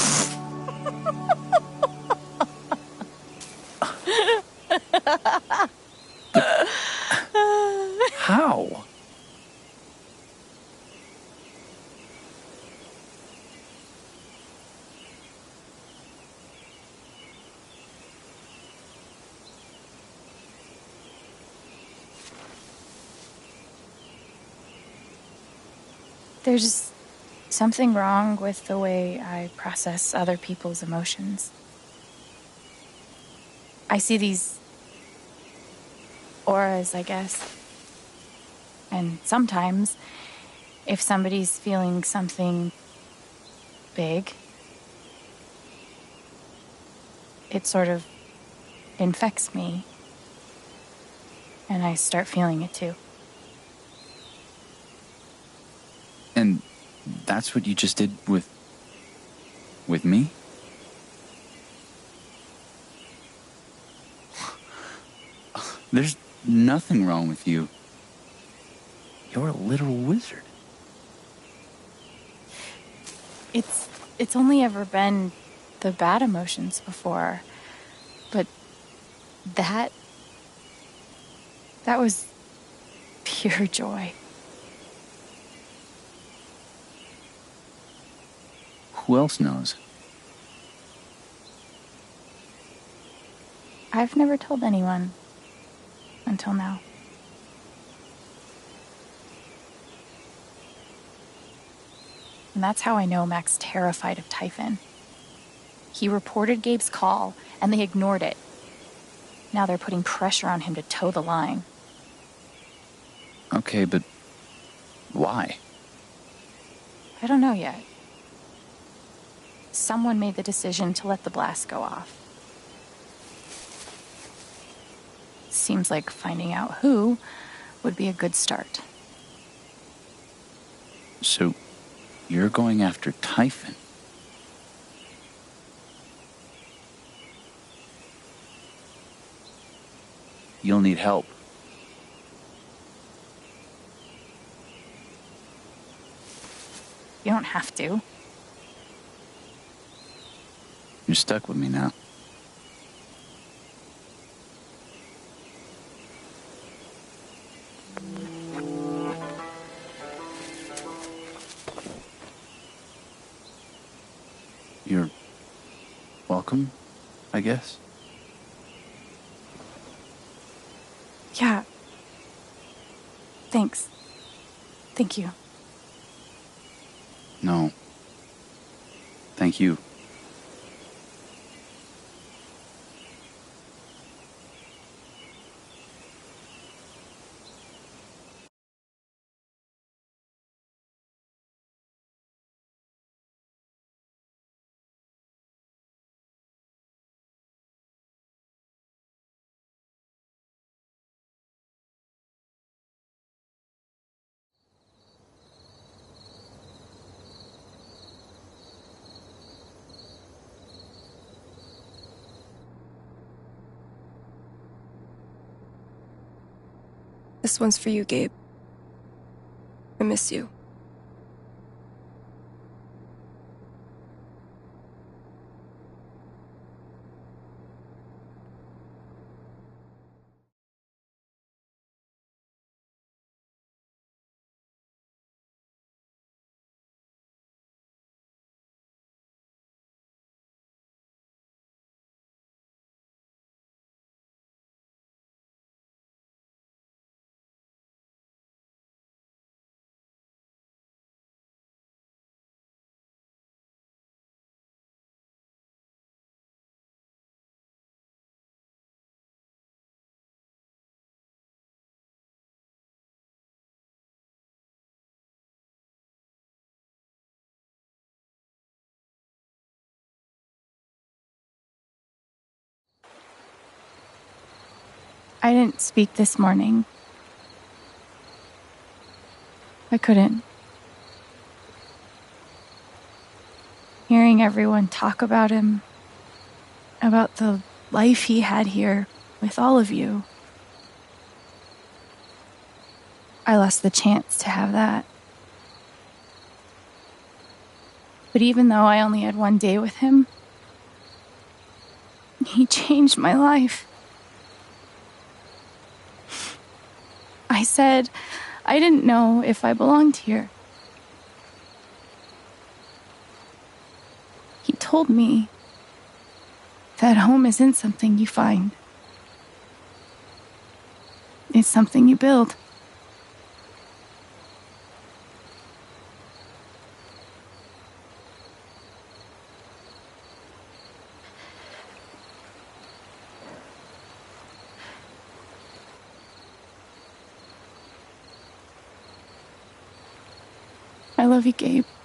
There's something wrong with the way I process other people's emotions. I see these auras, I guess. And sometimes, if somebody's feeling something big, it sort of infects me. And I start feeling it too. And that's what you just did with me? There's nothing wrong with you. You're a literal wizard. It's only ever been the bad emotions before. But that was pure joy. Who else knows? I've never told anyone until now. And that's how I know Mac's terrified of Typhon. He reported Gabe's call, and they ignored it. Now they're putting pressure on him to toe the line. Okay, but why? I don't know yet. Someone made the decision to let the blast go off. Seems like finding out who would be a good start. So, you're going after Typhon? You'll need help. You don't have to. You're stuck with me now. You're welcome, I guess. Yeah. Thanks. Thank you. No. Thank you. This one's for you, Gabe. I miss you. I didn't speak this morning. I couldn't. Hearing everyone talk about him, about the life he had here with all of you, I lost the chance to have that. But even though I only had one day with him, he changed my life. I said I didn't know if I belonged here. He told me that home isn't something you find. It's something you build. love you, Gabe.